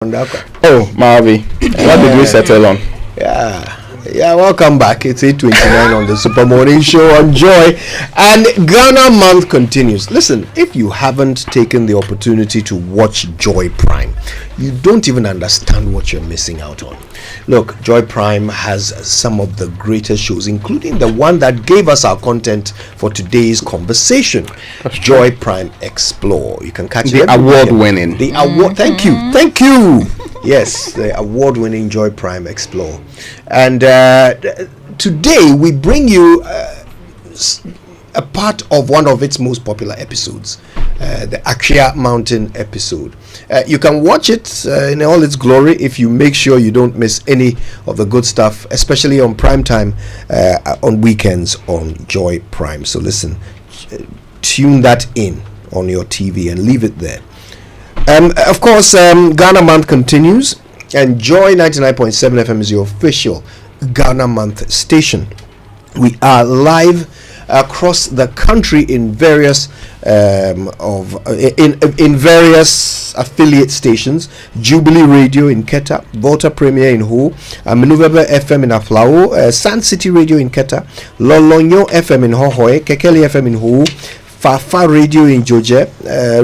Oh, Marvy, what did we settle on? Yeah, welcome back. It's 8:29 on the Super Morning Show on Joy, and Ghana month continues. Listen, if you haven't taken the opportunity to watch Joy Prime, you don't even understand what you're missing out on. Look, Joy Prime has some of the greatest shows, including the one that gave us our content for today's conversation. Joy Prime Explore. You can catch the award-winning. The award. Thank you. Yes, the award-winning Joy Prime Explore. And today we bring you a part of one of its most popular episodes, the Adikah Mountain episode. You can watch it in all its glory if you make sure you don't miss any of the good stuff, especially on prime time on weekends on Joy Prime. So listen, tune that in on your TV and leave it there. Of course, Ghana month continues, and Joy 99.7 FM is your official Ghana month station. We are live across the country in various in various affiliate stations: Jubilee Radio in Keta, Volta Premier in Ho, Minuvebe FM in Aflao, Sun City Radio in Keta, Lolonyo FM in Hohoe, Kekeli FM in Ho, Fafa Radio in Joje,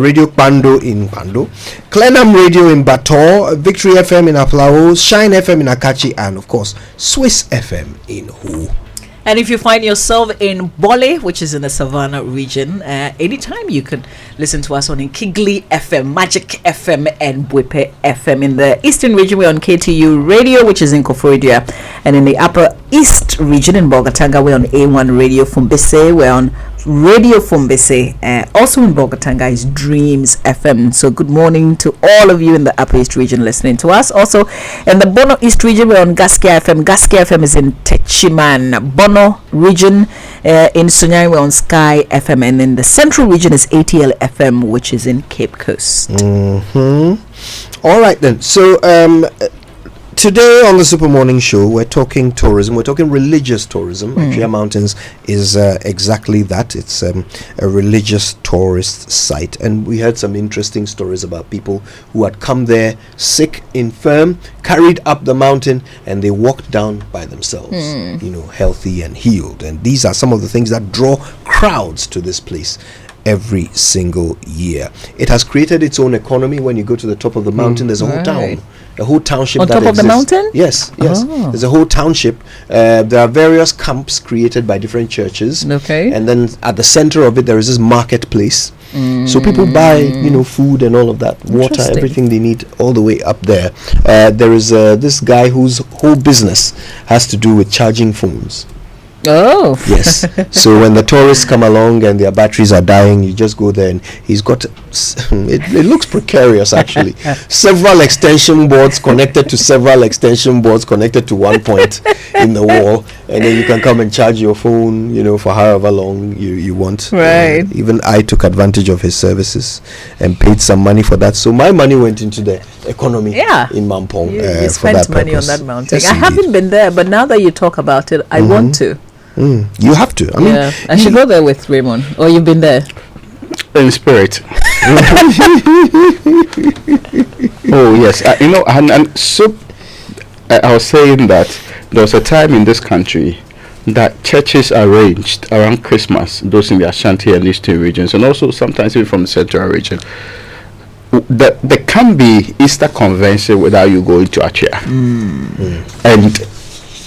Radio Pando in Pando, Clenham Radio in Bator, Victory FM in Aflao, Shine FM in Akachi, and of course Swiss FM in Ho. And if you find yourself in Bole, which is in the Savannah region, anytime you could listen to us on Kigley FM, Magic FM, and Bwepe FM. In the Eastern region, we're on KTU Radio, which is in Koforidua. And in the Upper East region, in Bogatanga, we're on A1 Radio Fumbese. We're on Radio Fumbese. Also in Bogatanga is Dreams FM. So good morning to all of you in the Upper East region listening to us. Also in the Bono East region, we're on Gaskia FM. Gaskia FM is in Techiman. Bono region in Sunyani, we're on Sky FM. And in the Central region is ATL FM, which is in Cape Coast. All right then. So today on the Super Morning Show, we're talking tourism. We're talking religious tourism. Adikah Mountains is exactly that. It's a religious tourist site. And we heard some interesting stories about people who had come there sick, infirm, carried up the mountain, and they walked down by themselves, healthy and healed. And these are some of the things that draw crowds to this place every single year. It has created its own economy. When you go to the top of the mountain, there's a whole town, a whole township on that top exists. Of the mountain. Yes. There's a whole township. There are various camps created by different churches. Okay. And then at the center of it, there is this marketplace. So people buy, food and all of that, water, everything they need, all the way up there. There is this guy whose whole business has to do with charging phones. Oh yes. So when the tourists come along and their batteries are dying, you just go there, and he's got it looks precarious actually. Several extension boards connected to several extension boards connected to one point in the wall, and then you can come and charge your phone for however long you want. Right. Even I took advantage of his services and paid some money for that, so my money went into the economy in Mampong. You spent money on that mountain. Yes, I haven't been there, but now that you talk about it, I want to. You have to. I mean, I should go there with Raymond. Or you've been there in spirit. Oh yes, and so I was saying that there was a time in this country that churches arranged around Christmas, those in the Ashanti and Eastern regions, and also sometimes even from the Central region. There can be Easter convention without you going to Adikah, and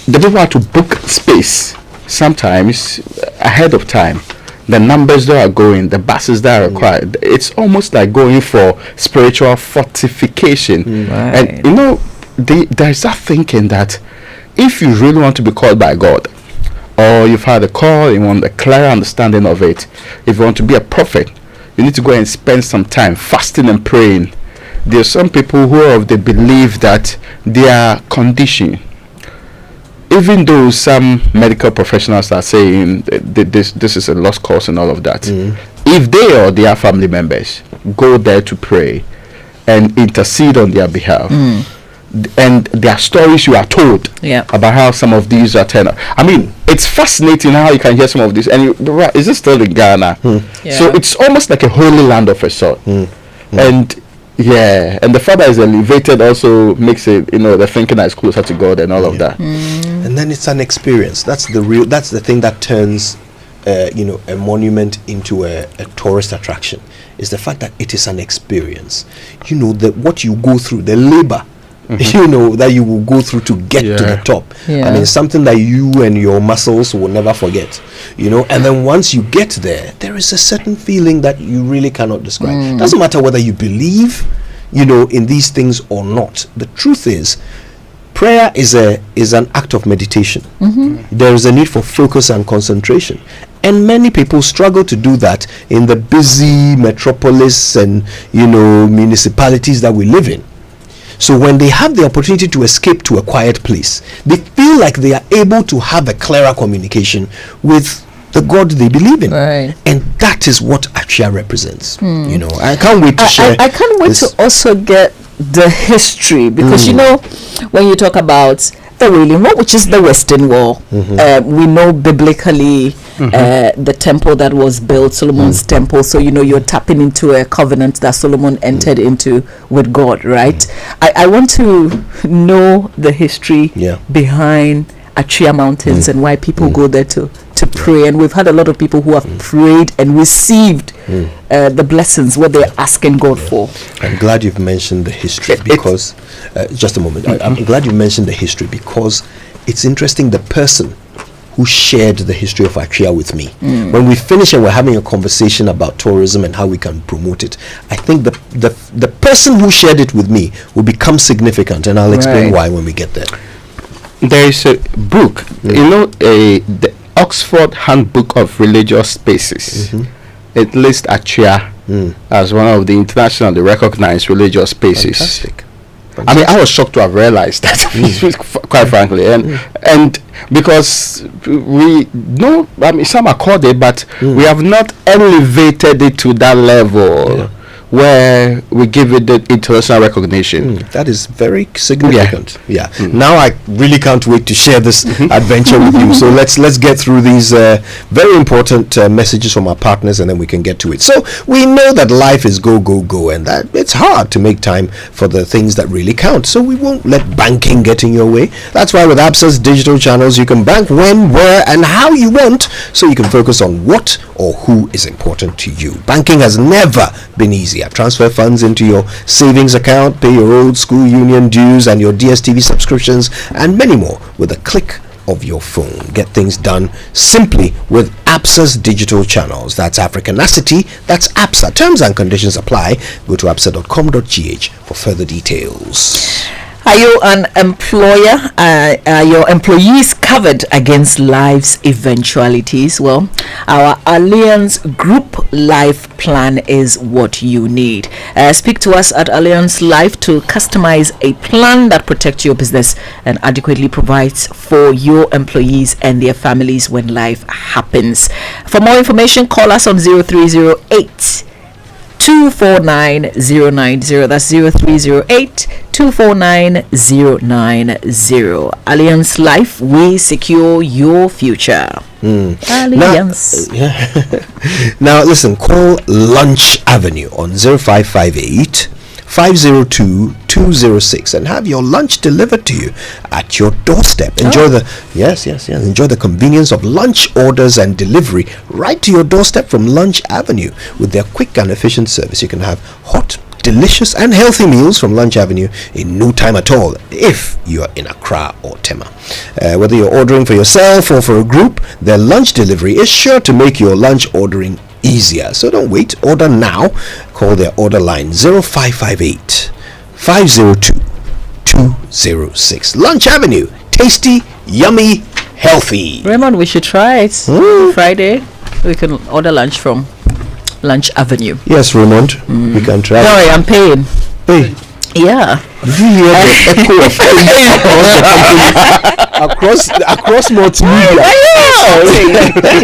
the people have to book space. Sometimes ahead of time, the numbers that are going, the buses that are required, it's almost like going for spiritual fortification. Right. And there's that thinking that if you really want to be called by God, or you've had a call, you want a clear understanding of it, if you want to be a prophet, you need to go and spend some time fasting and praying. There are some people who are of the belief that their condition, even though some medical professionals are saying this is a lost cause and all of that, if they or their family members go there to pray and intercede on their behalf, and there are stories you are told about how some of these are turned out. I mean, it's fascinating how you can hear some of this. And is it still in Ghana? So it's almost like a holy land of a sort. And Yeah, and the fact that it's elevated also makes it, the thinking that is closer to God and all of that. And then it's an experience. That's the thing that turns a monument into a tourist attraction, is the fact that it is an experience. What you go through, the labor that you will go through to get to the top. I mean, something that you and your muscles will never forget. And then once you get there is a certain feeling that you really cannot describe. Doesn't matter whether you believe in these things or not. The truth is, prayer is an act of meditation. There is a need for focus and concentration, and many people struggle to do that in the busy metropolis and municipalities that we live in. So when they have the opportunity to escape to a quiet place, they feel like they are able to have a clearer communication with the God they believe in. Right. And that is what Achia represents. I can't wait to share. I can't wait to also get the history, because when you talk about the Wailing Wall, which is the Western Wall, we know biblically the temple that was built, Solomon's temple. So you're tapping into a covenant that Solomon entered into with God, right? I want to know the history behind Achia Mountains and why people go there to pray. And we've had a lot of people who have prayed and received the blessings, what they're asking God for. I'm glad you've mentioned the history, because just a moment. I'm glad you mentioned the history, because it's interesting, the person who shared the history of Achia with me, when we finish and we're having a conversation about tourism and how we can promote it, I think the person who shared it with me will become significant, and I'll explain why when we get there. There is a book, the Oxford Handbook of Religious Spaces. It lists Achia as one of the internationally recognized religious spaces. Fantastic. I mean, I was shocked to have realized that, quite frankly, and because we know, I mean, some are called it, but we have not elevated it to that level where we give it the international recognition. That is very significant. Now I really can't wait to share this adventure with you. So let's get through these very important messages from our partners, and then we can get to it. So we know that life is go, and that it's hard to make time for the things that really count. So we won't let banking get in your way. That's why with Absa's digital channels, you can bank when, where, and how you want, so you can focus on what or who is important to you. Banking has never been easier. Transfer funds into your savings account, pay your old school union dues and your DSTV subscriptions, and many more with a click of your phone. Get things done simply with Absa's digital channels. That's Africanacity, that's Absa. Terms and conditions apply. Go to absa.com.gh for further details. Are you an employer? Are your employees covered against life's eventualities? Well, our Alliance Group Life Plan is what you need. Speak to us at Alliance Life to customize a plan that protects your business and adequately provides for your employees and their families when life happens. For more information, call us on 0308 249 090. That's 0308 249 090. Alliance Life, we secure your future. Alliance. Now listen, call Lunch Avenue on 0558 502 206 and have your lunch delivered to you at your doorstep. Enjoy enjoy the convenience of lunch orders and delivery right to your doorstep from Lunch Avenue. With their quick and efficient service, you can have hot, delicious and healthy meals from Lunch Avenue in no time at all if you are in Accra or Tema. Whether you're ordering for yourself or for a group, their lunch delivery is sure to make your lunch ordering easier. So don't wait, order now. Call their order line 0558 502 206. Lunch Avenue, tasty, yummy, healthy. Raymond, we should try it. Friday we can order lunch from Lunch Avenue. Yes, Raymond, we can try. Sorry, I'm paying. Hey, yeah. did you hear the echo of across multimedia?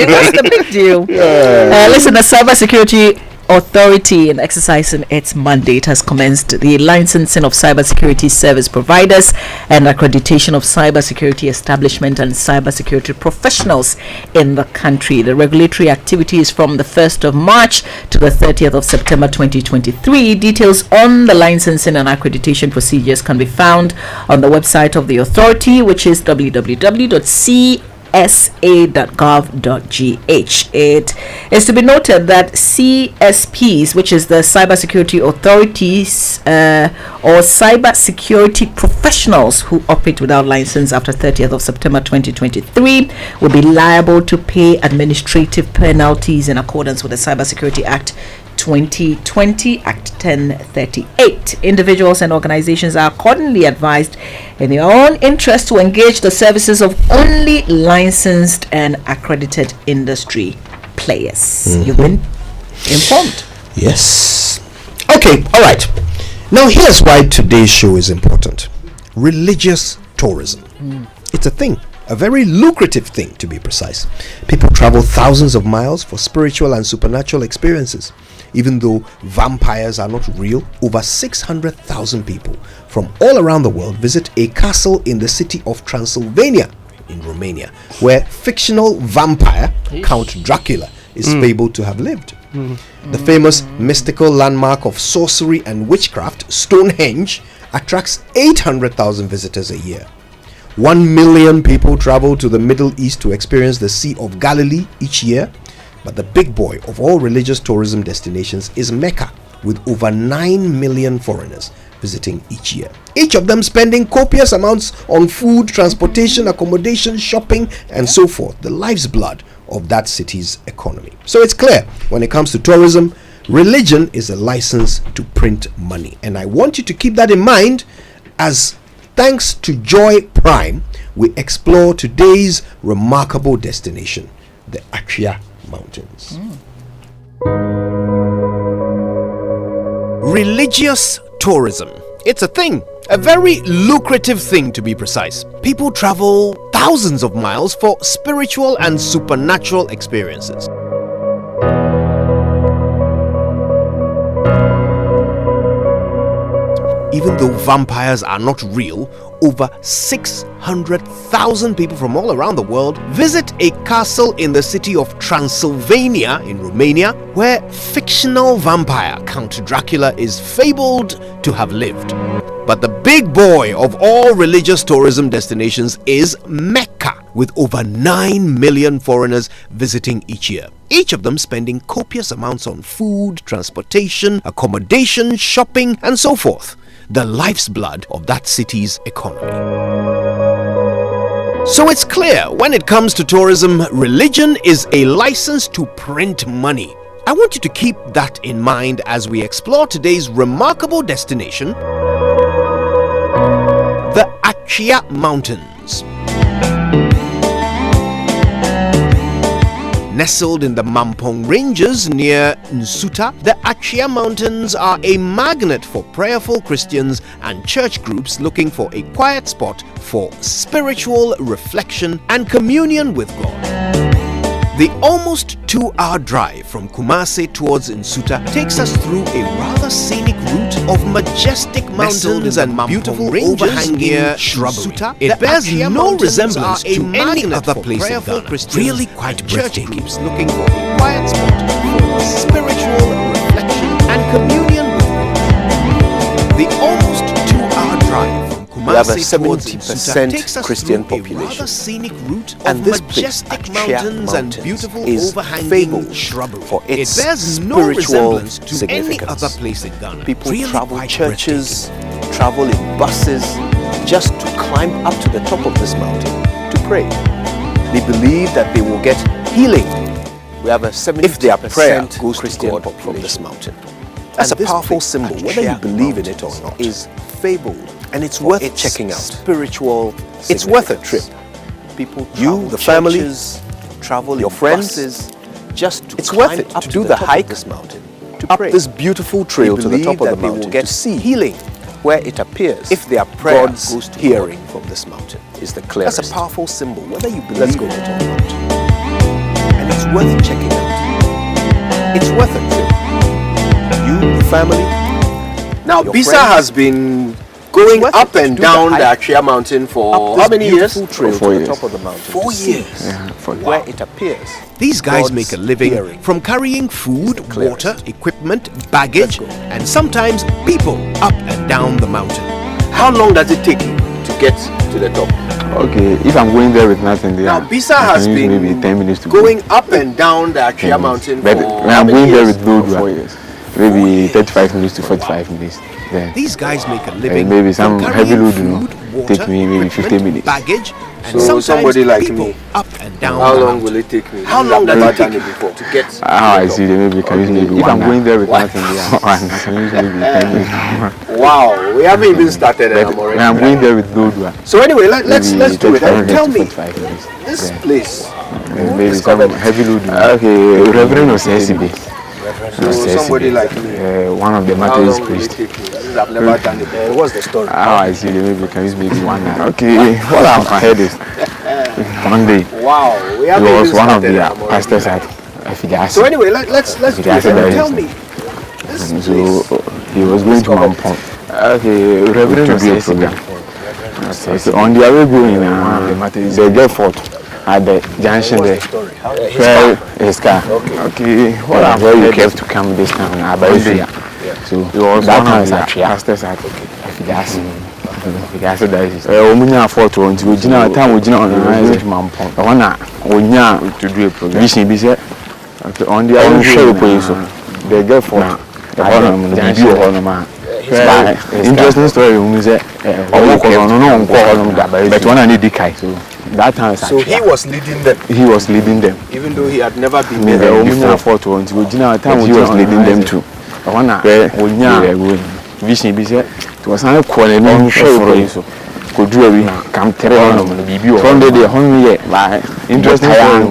That's the big deal. Listen, the cybersecurity Authority, in exercising its mandate, has commenced the licensing of cybersecurity service providers and accreditation of cybersecurity establishment and cybersecurity professionals in the country. The regulatory activity is from the 1st of March to the 30th of September 2023. Details on the licensing and accreditation procedures can be found on the website of the authority, which is www.sa.gov.gh. It is to be noted that CSPs, which is the cybersecurity authorities or cybersecurity professionals who operate without license after 30th of September 2023, will be liable to pay administrative penalties in accordance with the Cybersecurity Act 2020, Act 1038. Individuals and organizations are accordingly advised in their own interest to engage the services of only licensed and accredited industry players. You've been informed. Yes. Okay, all right. Now here's why today's show is important. Religious tourism. It's a thing. A very lucrative thing, to be precise. People travel thousands of miles for spiritual and supernatural experiences. Even though vampires are not real, over 600,000 people from all around the world visit a castle in the city of Transylvania in Romania, where fictional vampire Count Dracula is fabled to have lived. The famous mystical landmark of sorcery and witchcraft, Stonehenge, attracts 800,000 visitors a year. 1 million people travel to the Middle East to experience the Sea of Galilee each year. But the big boy of all religious tourism destinations is Mecca, with over 9 million foreigners visiting each year. Each of them spending copious amounts on food, transportation, accommodation, shopping, and so forth, the life's blood of that city's economy. So it's clear, when it comes to tourism, religion is a license to print money. And I want you to keep that in mind as, thanks to Joy Prime, we explore today's remarkable destination, the Adikah Mountains. Religious tourism. It's a thing. A very lucrative thing, to be precise. People travel thousands of miles for spiritual and supernatural experiences. Even though vampires are not real, over 600,000 people from all around the world visit a castle in the city of Transylvania in Romania, where fictional vampire Count Dracula is fabled to have lived. But the big boy of all religious tourism destinations is Mecca, with over 9 million foreigners visiting each year. Each of them spending copious amounts on food, transportation, accommodation, shopping, and so forth, the life's blood of that city's economy. So it's clear, when it comes to tourism, religion is a license to print money. I want you to keep that in mind as we explore today's remarkable destination, the Adikah Mountains. Nestled in the Mampong Ranges near Nsuta, the Adikah Mountains are a magnet for prayerful Christians and church groups looking for a quiet spot for spiritual reflection and communion with God. The almost 2-hour drive from Kumasi towards Nsuta takes us through a rather scenic route of majestic mountains and beautiful overhanging shrubbery. It bears no resemblance to any other place in Ghana. Really quite breathtaking. Looking for a quiet spot for spiritual reflection and communion with God. The almost 2-hour drive from We have a Kumasi towards 70% takes us Christian through a population. rather scenic route And of this place, majestic Adikah mountains and Mountains, beautiful is overhanging fabled shrubbery. for its It bears no spiritual resemblance to any significance. other place in Ghana. People Really travel quite churches, travel in buses just to climb up to the top of this mountain to pray. They believe that they will get healing. We have a 70% if their prayer goes Christian to God population from this mountain. That's And a this powerful place, symbol, whether you Adikah believe in it or Mountains, not, is fabled, and it's for worth its checking out. Spiritual, It's worth a trip. People, You, travel the family, churches, travel your in friends, buses, just to it's climb worth it up to do the top of hike this mountain, to up pray. this beautiful trail They to the top believe of the that they will mountain get to see healing where it appears if their prayer God's goes to hearing God from this mountain. is the That's clearest. a powerful symbol, whether you believe Let's go. in it or not. And it's worth checking out. It's worth a trip. family. Now, Your Bisa friends. has been going It's worth up it to and do down the the hike. Akria mountain for Up how this many years? beautiful trail For 4 to the years. top of the mountain. 4 to see years. Yeah, for Where it appears. These guys God's make a living hearing from carrying food, is the clearest. water, equipment, baggage, Let's go. and sometimes people up and down the mountain. How long does it take you to get to the top? Okay, if I'm going there with nothing there, Now, Bisa I has can use been maybe 10 minutes to going up and down the 10 Akria minutes. mountain But for when how I'm many going there years? with load, 4 years, maybe 35 minutes to 45 minutes. Then These guys make a living maybe from some carrying heavy load, food, water, take me maybe 50 equipment, minutes. baggage, and So sometimes somebody like people me, up and down How the long mountain. will it take me? How I've long does never it done take it before to get to Ah, I the see. top. Then maybe can use maybe If one I'm going there with hour. nothing there, One, I can use maybe 10 minutes. Wow, we haven't even started and But I'm when already. I'm going there with load, So anyway, let's maybe do it. 35 And tell minutes to me, 45 minutes. this Then place. maybe some discovered it? heavy load. Okay, Reverend Ashigbey. So somebody like me. One of the How Methodist long will it priests. take me? Since I've never done it. What's the story? Ah, I see. Then maybe can use maybe 1 hour. Okay, what I've heard is one day Wow, we he haven't was even one of started the and I'm already. pastors at Adikah. So anyway, let's do it. Yes, And there tell is. me, this So place. he was going to Mampong. Okay, Reverend to be a Ashigbey. So on their way going, they get fought at the junction What's there. the story? How, Where his car. Okay, what I've heard you kept to come this time now, but so he was that one of the pastors at Adikah. Because that is omunya fought on to Ojina time Ojina on the Mampong. The one that Onya to do a program. Vision be said on the other show place. They get fought. The one the video on interesting story we say but one I Adikah. So that time So he was leading them, he was leading them. even though he had never been The there omunya before. fought on to Ojina time He was leading them too. The one that Onya vision be said it was not calling on show so could do a come tell on bibi from the day home by interesting story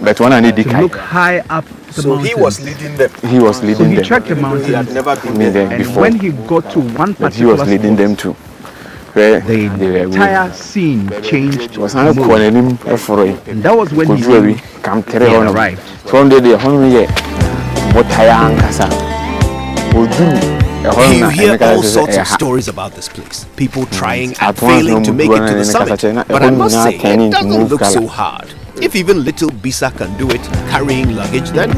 but one I to look Adikah. high up the So mountain. he was leading them, He was So leading he them. trekked the even though he had mountain, never been Me there. there and before. when he got to one But he was particular leading spot, them too. Where the they were entire scene changed. It was not mood. calling him for it. And that was when Could he you knew come he tell had on arrived. from the day home yet. What I ankasa would do. You hear all sorts of stories about this place. People trying and At once, failing to no make it to Mugwana the and summit. Nakasachena, But I must say, turning it to doesn't move look so colour. hard. If even little Bisa can do it, carrying luggage, then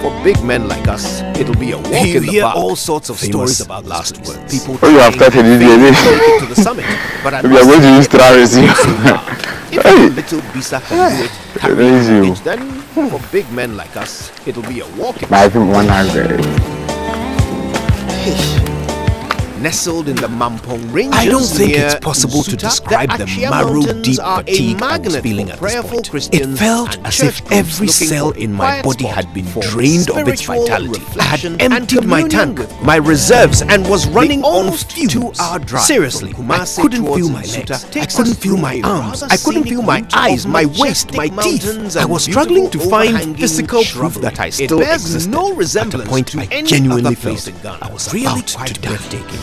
for big men like us, it'll be a walk in the park. All sorts of stories about last words. People Oh, you have trying started and this failing day. to make it to the summit. But I We are must going to say, use Travis. if Hey. even little Bisa can do it, carrying Easy. luggage, then for big men like us, it'll be a walk in But I think one has Nestled in the Mampong Ranges, I don't think near it's possible to Nsuta, describe the Akria marrow Mountains deep are a fatigue I was magnet feeling for at this prayerful point. It Christians felt and as church if groups every looking cell for in a my quiet body spot had been for drained of its spiritual vitality. I had reflection and emptied my communion tank, with my reserves, and was running on almost fumes. 2-hour drive Seriously, from I Kumasi couldn't towards feel my Nsuta legs. I takes couldn't us feel through my a arms. rather I couldn't scenic feel my route eyes, of my waist, my majestic teeth. mountains I and was struggling to beautiful find overhanging physical proof shrubbery. that I It still bears existed. no At a resemblance point, to I any genuinely other place felt in Ghana. I was really about quite to die. breathtaking.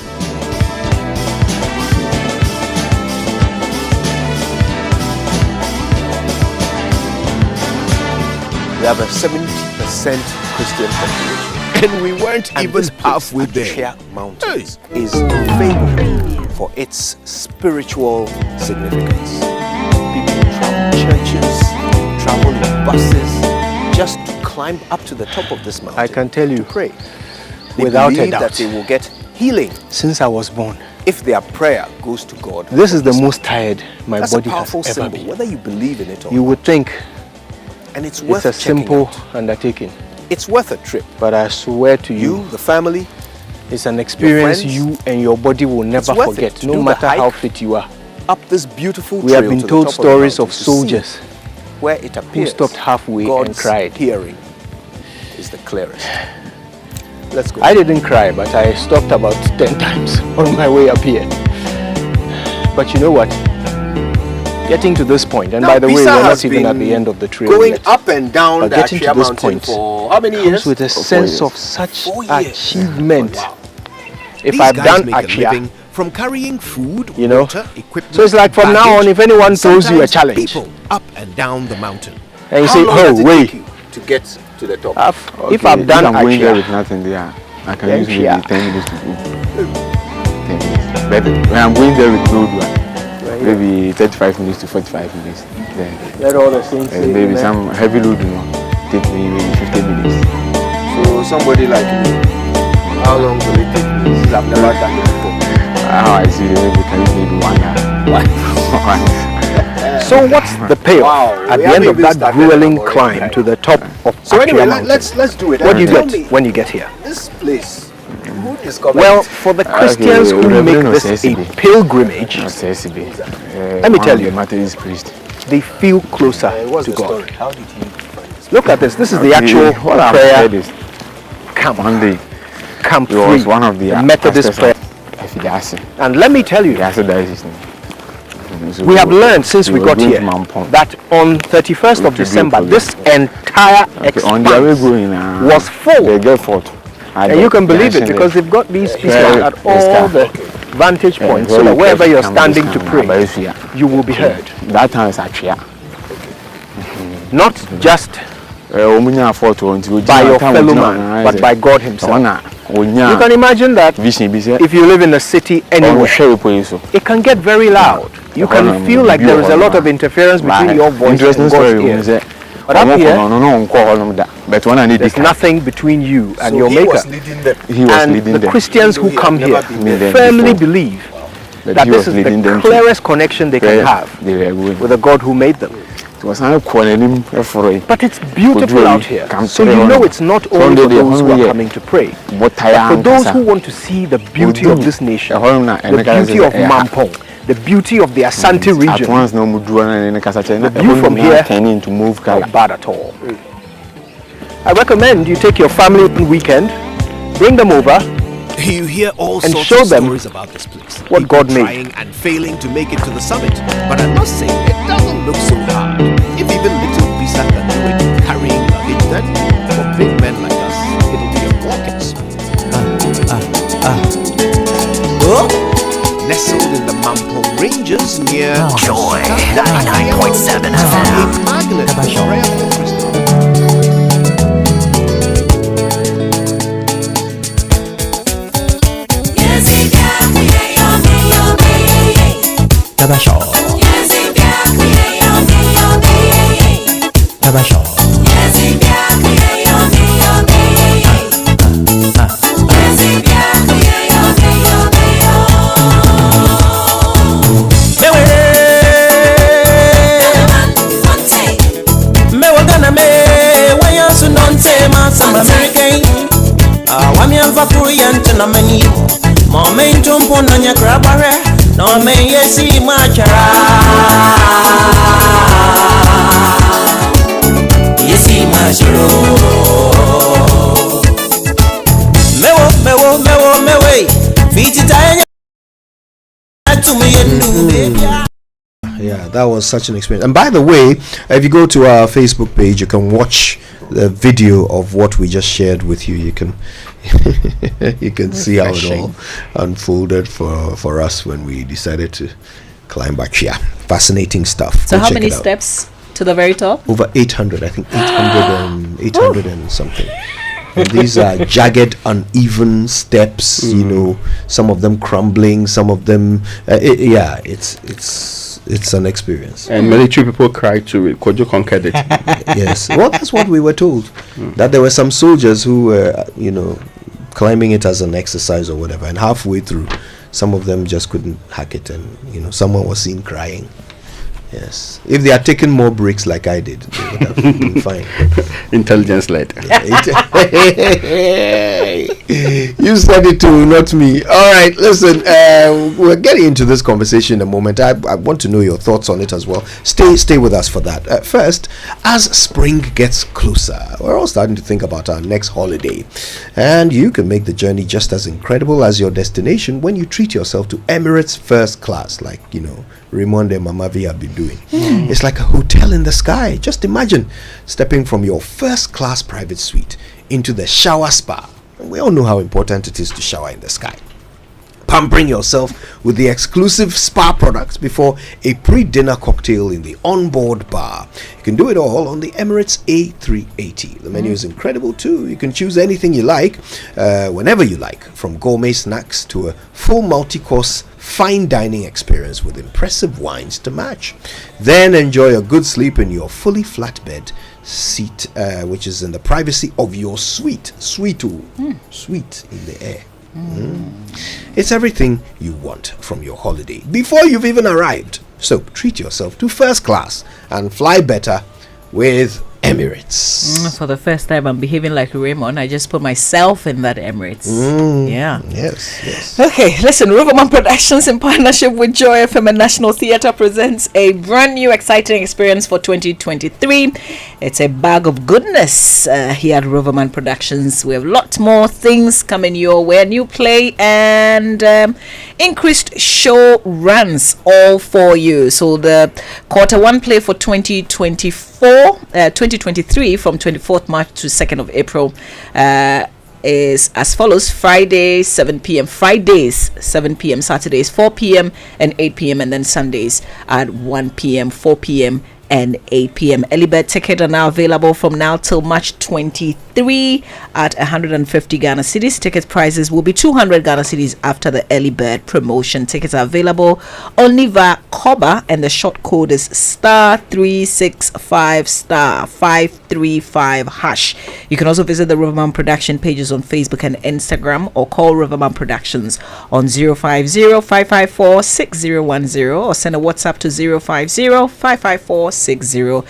We have a 70% Christian population. And we weren't And even this place, halfway there. Akria Mountains, is famous for its spiritual significance. People travel churches, travel in buses just to climb up to the top of this mountain. I can tell you, to pray. They without a believe doubt, that they will get healing since I was born, if their prayer goes to God. this is the most tired my That's body a powerful has ever symbol, been. whether you believe in it or You not. would think And it's worth it's a checking simple out. undertaking, It's worth a trip. but I swear to you, You, the family, it's an experience friends, you and your body will never worth it forget, to no do the matter how hike. fit you are. up this beautiful We trail have been to the told top stories the of mountain to see soldiers where it appears stopped halfway and God's cried. hearing is the clearest. Let's go. I didn't cry, but I stopped about 10 times on my way up here. But you know what? Getting to this point, and Now, by the way, Bisa we're has not even at been the end of the trail going yet. up and down But the getting to Akria this mountain point for how many comes years? with a For 4 sense years. of such 4 years. achievement. Wow. If These I've guys done make a Akria, living from carrying food, you know, water, equipment, so it's like from now on, if anyone throws you a sometimes challenge, people up and down the mountain. and you How say, long oh, does it wait, take you to get to the top. If I've done I'm going there Achia, with nothing there, I can then use maybe Chia. 10 minutes to go. 10 minutes. But when I'm going there with road one, maybe 35 minutes to 45 minutes. Then Let all the saints say maybe amen. some heavy load, take me maybe 15 minutes. So somebody like me, how long will it take me? Since I've never done it before. How I see it, maybe can use maybe 1 hour. So what's the payoff Wow, at we the end haven't of even that started grueling our climb work. to the top of So anyway, Achia Mountain? let's do it. What do you Tell get me, when you get here? this place, who discovered Well, it? for the Christians who Reverend make this a Osesibe. pilgrimage, Let me tell you. the Methodist priest. they feel closer What's to the God. story? How did he find this? Look at this. This is the actual What I've prayer heard is camp. one day Camp he was 3, one of the Methodist prayer. Methodist. And let me tell you, we have learned since we got here that on 31st of December, this entire on their way expanse going was full. They get fought. And you can believe it because they've got these people at all the vantage points, so that wherever you're standing to pray, you will be heard. That time is actually Not just by your fellow man, but by God Himself. You can imagine that if you live in a city anywhere, it can get very loud. You can feel like there is a lot of interference between your voice and God's ears. But up here, there's nothing between you and your he Maker. was leading them. He was And leading the them. Christians who come here them firmly before. believe But that he this was is leading the them to clearest connection they can where have they were going. with the God who made them. It was not But it's beautiful out here. So you know it's not only for those who are coming to pray, but for those who want to see the beauty of this nation, the beauty of Mampong, the beauty of the Asante region. The view from here turning to move Not bad at all. I recommend you take your family on weekend, bring them over, You hear all And sorts show of them stories about this place. what People God made. trying and failing to make it to the summit. But I must say, it doesn't look so hard. If even little Lisa can do it, carrying luggage, then for big men like us, it'll be a walking speed. Nestled in the Mampong Ranges near Joy 99.7 FM. A magnet for prayerful Christians. Momentum ponanya krabare no me yesi machara yesi macharo mewe fititanya atumi yenu. Yeah, that was such an experience. And by the way, if you go to our Facebook page, you can watch the video of what we just shared with you. You can you can see how it all unfolded for us when we decided to climb back here. Fascinating stuff. So Go how check many it out. steps to the very top? Over 800, I think 800 and something. And these are jagged, uneven steps. You know, some of them crumbling, some of them. It's an experience. And military people cried to it. Kojo conquered it. Yes. Well, that's what we were told. That there were some soldiers who were, climbing it as an exercise or whatever. And halfway through, some of them just couldn't hack it. And, someone was seen crying. Yes. If they had taken more breaks like I did, they would have been fine. Intelligence led. You said it too, not me. All right, listen. We're getting into this conversation in a moment. I want to know your thoughts on it as well. Stay with us for that. First, as spring gets closer, we're all starting to think about our next holiday, and you can make the journey just as incredible as your destination when you treat yourself to Emirates First Class, like Raymond and Mamavi have been doing. It's like a hotel in the sky. Just imagine stepping from your first class private suite into the shower spa. We all know how important it is to shower in the sky. pampering yourself with the exclusive spa products before a pre-dinner cocktail in the onboard bar. You can do it all on the Emirates A380. The menu is incredible too. You can choose anything you like, whenever you like, from gourmet snacks to a full multi-course fine dining experience with impressive wines to match. Then enjoy a good sleep in your fully flat bed seat, which is in the privacy of your suite. Sweet in the air. It's everything you want from your holiday before you've even arrived. So treat yourself to first class and fly better with Emirates. For the first time, I'm behaving like Raymond. I just put myself in that Emirates. Yeah. Yes. Okay, listen, Riverman Productions in partnership with Joy FM and National Theatre presents a brand new exciting experience for 2023. It's a bag of goodness here at Riverman Productions. We have lots more things coming your way. New play and increased show runs all for you. So the Q1 play for 2023 from 24th March to 2nd of April is as follows: Fridays 7 p.m., Saturdays 4 p.m. and 8 p.m., and then Sundays at 1 p.m., 4 p.m. and 8 p.m. Early bird tickets are now available from now till March 23 at 150 Ghana cedis. Ticket prices will be 200 Ghana cedis after the early bird promotion. Tickets are available only via Koba, and the short code is *365*535#. You can also visit the Riverman Production pages on Facebook and Instagram, or call Riverman Productions on 050-554-6010, or send a WhatsApp to 050-554-60304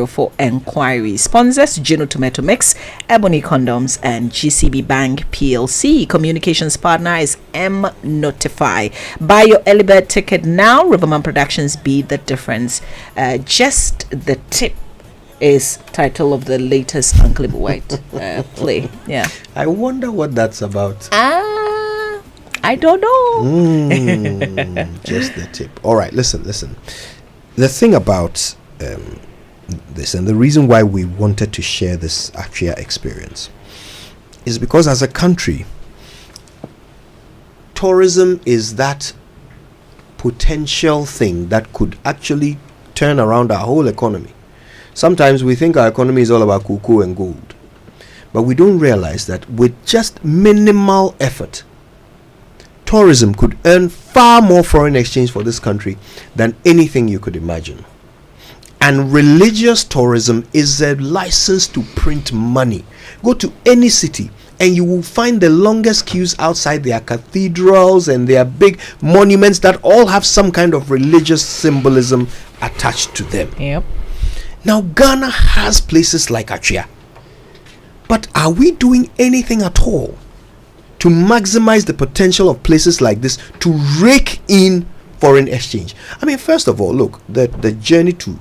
for enquiries. Sponsors: Gino Tomato Mix, Ebony Condoms, and GCB Bank PLC. Communications partner is M Notify. Buy your early bird ticket now. Riverman Productions, be the difference. Just the tip is title of the latest Uncle White play. Yeah. I wonder what that's about. I don't know. Just the tip. All right, listen. The thing about this, and the reason why we wanted to share this Akria experience, is because as a country, tourism is that potential thing that could actually turn around our whole economy. Sometimes we think our economy is all about cocoa and gold, but we don't realize that with just minimal effort, tourism could earn far more foreign exchange for this country than anything you could imagine. And religious tourism is a license to print money. Go to any city and you will find the longest queues outside their cathedrals and their big monuments that all have some kind of religious symbolism attached to them. Yep. Now, Ghana has places like Akria, but are we doing anything at all to maximize the potential of places like this to rake in foreign exchange? I mean, first of all, look, the journey to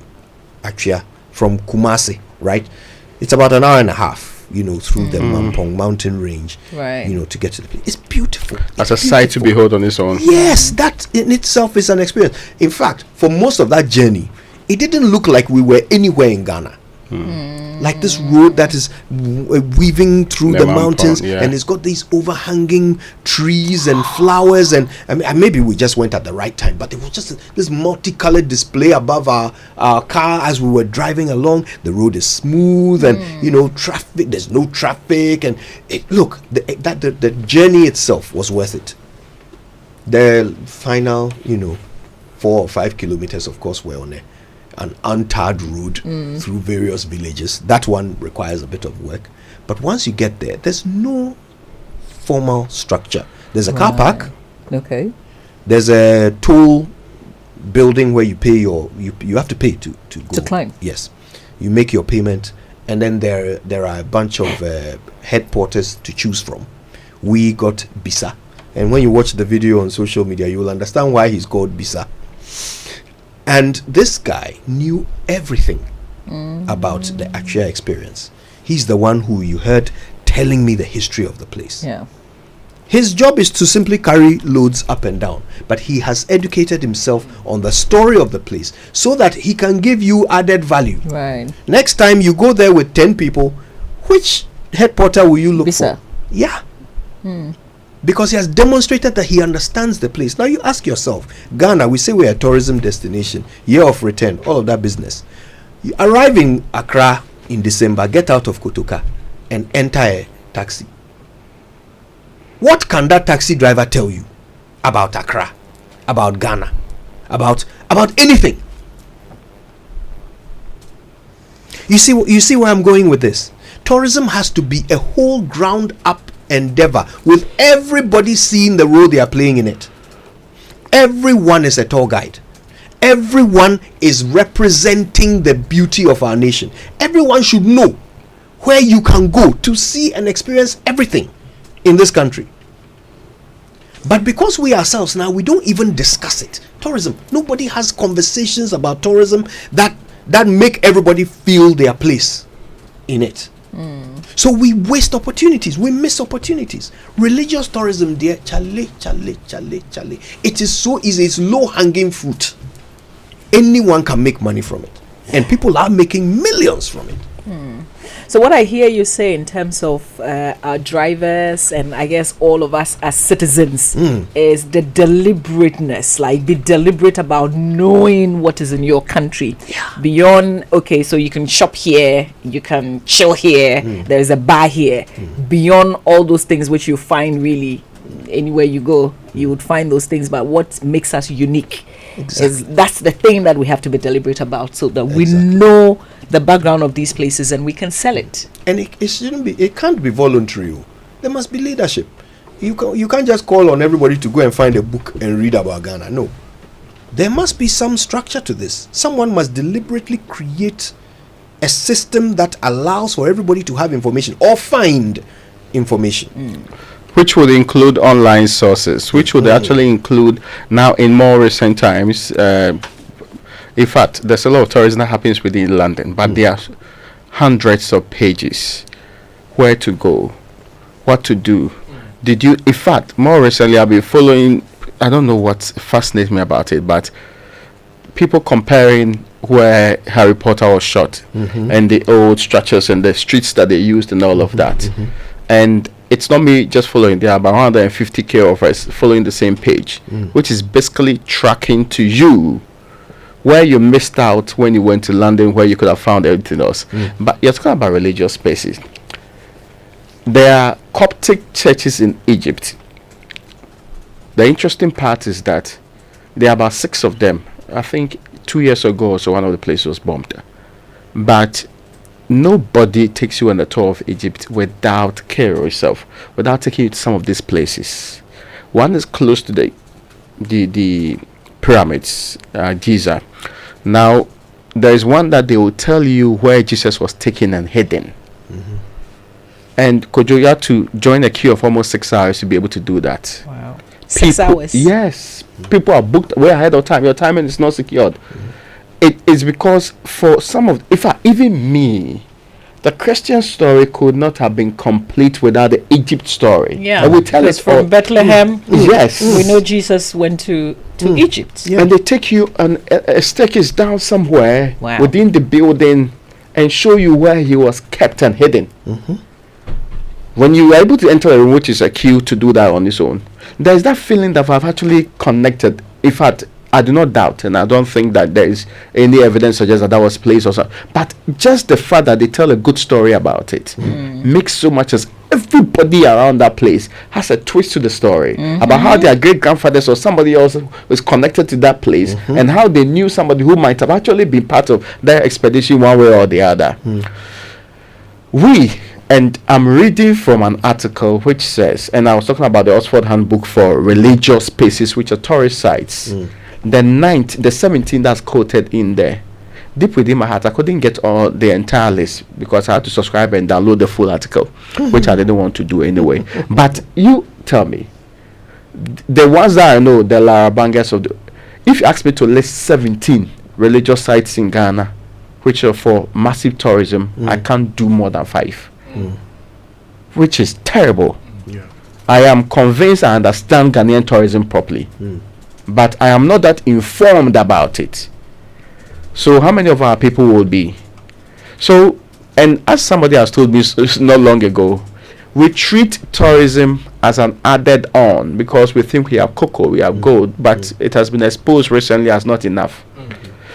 Akria from Kumasi, right? It's about an hour and a half, through the Mampong mountain range, right? To get to the place. It's beautiful. That's a sight to behold on its own. Yes, that in itself is an experience. In fact, for most of that journey, it didn't look like we were anywhere in Ghana. Like this road that is weaving through the mountains, and it's got these overhanging trees and flowers, and maybe we just went at the right time, but it was just this multicolored display above our car as we were driving along. The road is smooth, and traffic, there's no traffic, and the journey itself was worth it. The final 4 or 5 kilometers, of course, were on an untarred road through various villages. That one requires a bit of work, but once you get there, there's no formal structure. There's a car park. Okay. There's a toll building where you pay you have to pay to go to climb. Yes, you make your payment, and then there are a bunch of headquarters to choose from. We got Bisa, and when you watch the video on social media, you will understand why he's called Bisa. And this guy knew everything about the Akria experience. He's the one who you heard telling me the history of the place. Yeah. His job is to simply carry loads up and down, but he has educated himself on the story of the place so that he can give you added value. Right. Next time you go there with 10 people, which headquarter will you look Bisa. for? Yeah. because he has demonstrated that he understands the place. Now you ask yourself, Ghana, we say we're a tourism destination, year of return, all of that business. You arrive in Accra in December, get out of Kotoka and enter a taxi. What can that taxi driver tell you about Accra, about Ghana, about anything? You see where I'm going with this? Tourism has to be a whole ground up endeavor with everybody seeing the role they are playing in it. Everyone is a tour guide. Everyone is representing the beauty of our nation. Everyone should know where you can go to see and experience everything in this country. But because we ourselves now, we don't even discuss it. Tourism, nobody has conversations about tourism that make everybody feel their place in it. So we waste opportunities, we miss opportunities. Religious tourism, dear, chale. It is so easy, it's low hanging fruit. Anyone can make money from it, and people are making millions from it. So what I hear you say in terms of our drivers and I guess all of us as citizens is the deliberateness, like be deliberate about knowing what is in your country. Beyond, okay, so you can shop here, you can chill here, there's a bar here. Beyond all those things which you find really anywhere you go, you would find those things, but what makes us unique is that's the thing that we have to be deliberate about, so that we know the background of these places and we can sell it. And it shouldn't be, it can't be voluntary. There must be leadership. You can't just call on everybody to go and find a book and read about Ghana. No, there must be some structure to this. Someone must deliberately create a system that allows for everybody to have information or find information. Which would include online sources, which would actually include now in more recent times. In fact, there's a lot of tourism that happens within London, but there are hundreds of pages where to go, what to do. Did you, in fact, more recently I've been following, I don't know what fascinates me about it, but people comparing where Harry Potter was shot and the old structures and the streets that they used and all of that. And it's not me just following, there are about 150k of us following the same page, which is basically tracking to you where you missed out when you went to London, where you could have found everything else. But you're talking about religious spaces. There are Coptic churches in Egypt. The interesting part is that there are about 6 of them. I think 2 years ago or so, one of the places was bombed. But nobody takes you on a tour of Egypt without Cairo itself, without taking you to some of these places. One is close to the pyramids, Giza. Now, there is one that they will tell you where Jesus was taken and hidden. And Kojo, you had to join a queue of almost 6 hours to be able to do that. Wow. 6 hours? Yes. People are booked way ahead of time. Your timing is not secured. It is because for some of, in fact, even me, the Christian story could not have been complete without the Egypt story. Yeah, and we tell it from Bethlehem. Yes, we know Jesus went to Egypt. And they take you on a staircase down somewhere within the building and show you where he was kept and hidden. When you are able to enter a room, which is a queue to do that on its own, there is that feeling that I've actually connected. In fact, I do not doubt, and I don't think that there is any evidence suggests that was placed or so. But just the fact that they tell a good story about it makes so much as everybody around that place has a twist to the story about how their great grandfathers or somebody else was connected to that place and how they knew somebody who might have actually been part of their expedition one way or the other. And I'm reading from an article which says, and I was talking about the Oxford Handbook for Religious Spaces, which are tourist sites. The 17th that's quoted in there. Deep within my heart, I couldn't get all the entire list because I had to subscribe and download the full article, which I didn't want to do anyway. But you tell me, the ones that I know, the Larabangas of the, if you ask me to list 17 religious sites in Ghana, which are for massive tourism, I can't do more than 5. Which is terrible. I am convinced I understand Ghanaian tourism properly, but I am not that informed about it. So how many of our people will be? So, and as somebody has told me not long ago, we treat tourism as an added on because we think we have cocoa, we have gold, but it has been exposed recently as not enough.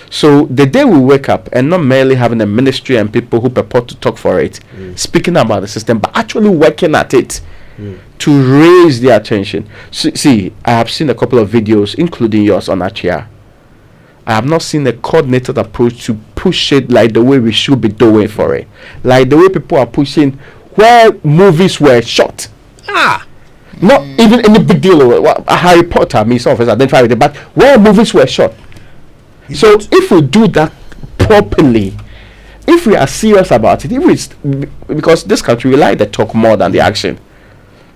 So the day we wake up and not merely having a ministry and people who purport to talk for it, speaking about the system, but actually working at it to raise the attention. See, I have seen a couple of videos, including yours on Achia. I have not seen a coordinated approach to push it like the way we should be doing for it. Like the way people are pushing where movies were shot. Not even any big deal. Harry Potter, I mean, some of us identify with it, but where movies were shot. So if we do that properly, if we are serious about it, if it's because this country we like the talk more than the action,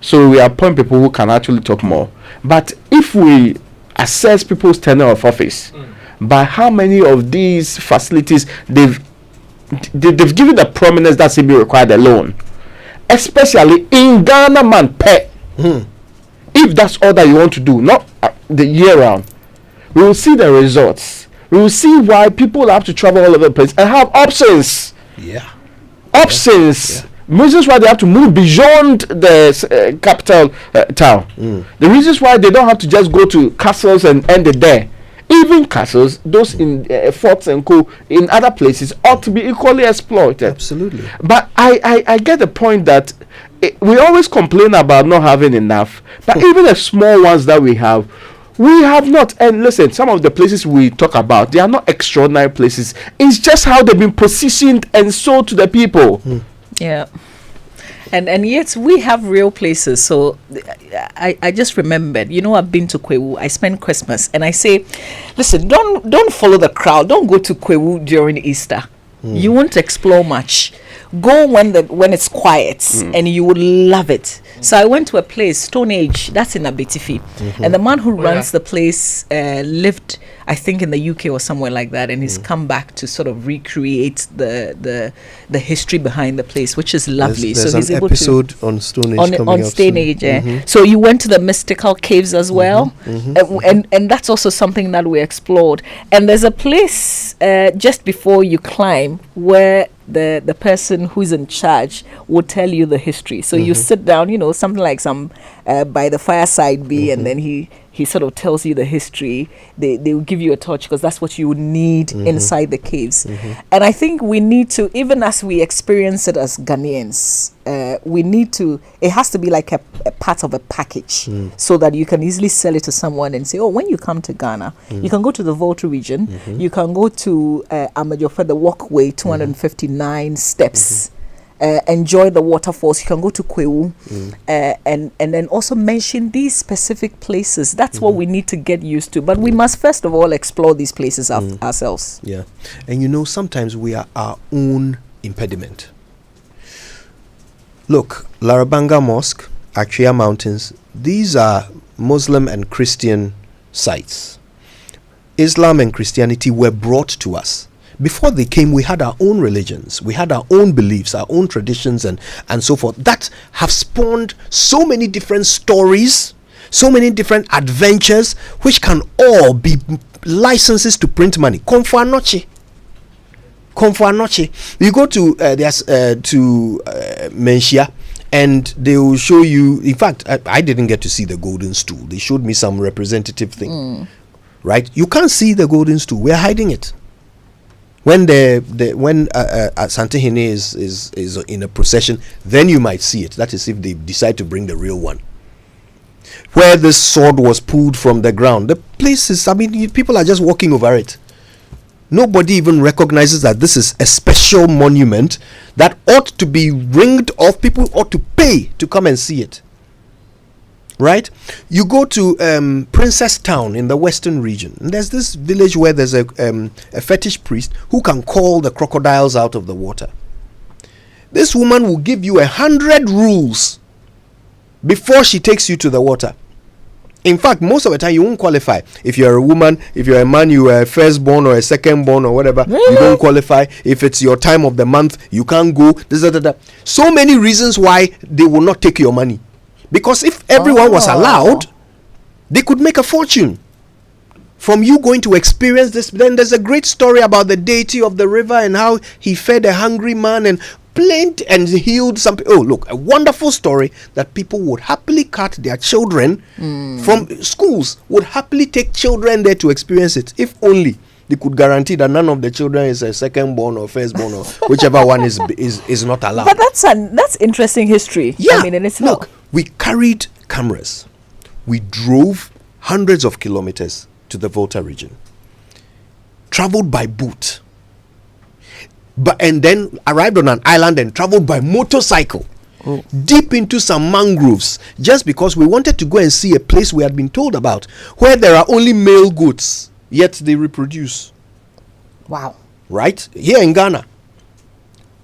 so we appoint people who can actually talk more. But if we assess people's tenure of office by how many of these facilities they've given the prominence that should be required alone, especially in Ghana, man, pay. If that's all that you want to do, not the year round, we will see the results. We will see why people have to travel all over the place and have options. Options. Reasons why they have to move beyond the capital town. The reasons why they don't have to just go to castles and end it there. Even castles, those in forts and co in other places ought to be equally exploited. Absolutely. But I get the point that we always complain about not having enough, but even the small ones that we have not. And listen, some of the places we talk about, they are not extraordinary places. It's just how they've been positioned and sold to the people. Yeah. And yet we have real places. So I just remembered, I've been to Kwewu. I spent Christmas and I say, listen, don't follow the crowd. Don't go to Kwewu during Easter. You won't explore much. Go when it's quiet and you would love it. So I went to a place, Stone Age, that's in Abetifi. And the man who runs the place lived, I think, in the UK or somewhere like that, and he's come back to sort of recreate the history behind the place, which is lovely. There's so he's an able episode on Stone Age on Stone Age. So you went to the mystical caves as well, and that's also something that we explored. And there's a place just before you climb where the person who's in charge will tell you the history. So you sit down, something like some by the fireside bee, and then he sort of tells you the history. They will give you a touch because that's what you would need inside the caves. And I think we need to, even as we experience it as Ghanaians, we need to, it has to be like a part of a package so that you can easily sell it to someone and say, oh, when you come to Ghana, you can go to the Volta region, you can go to Amajofa, the walkway, 259 steps. Enjoy the waterfalls. You can go to Kwewu and then also mention these specific places. That's what we need to get used to. But we must first of all explore these places ourselves. Yeah. And sometimes we are our own impediment. Look, Larabanga Mosque, Achia Mountains, these are Muslim and Christian sites. Islam and Christianity were brought to us. Before they came, we had our own religions, we had our own beliefs, our own traditions, and so forth, that have spawned so many different stories, so many different adventures, which can all be licenses to print money. Komfo anoche. You go to Menchia, and they will show you. In fact, I didn't get to see the golden stool. They showed me some representative thing, right? You can't see the golden stool. We're hiding it. When Asante-Hene is in a procession, then you might see it. That is if they decide to bring the real one. Where this sword was pulled from the ground, the place is, people are just walking over it. Nobody even recognizes that this is a special monument that ought to be ringed off. People ought to pay to come and see it. Right? You go to Princess Town in the western region, and there's this village where there's a fetish priest who can call the crocodiles out of the water. This woman will give you 100 rules before she takes you to the water. In fact, most of the time you won't qualify. If you're a woman, if you're a man, you are a firstborn or a secondborn or whatever, you don't qualify. If it's your time of the month, you can't go. So many reasons why they will not take your money. Because if everyone was allowed, they could make a fortune from you going to experience this. Then there's a great story about the deity of the river and how he fed a hungry man, and explained and healed some. Oh, look, a wonderful story that people would happily cut their children from schools, would happily take children there to experience it, if only they could guarantee that none of the children is a second born or first born or whichever one is not allowed. But that's interesting history. Yeah, I mean, and it's look, we carried cameras. We drove hundreds of kilometers to the Volta region, traveled by boat, and then arrived on an island and traveled by motorcycle deep into some mangroves, just because we wanted to go and see a place we had been told about where there are only male goats, yet they reproduce. Wow. Right? Here in Ghana,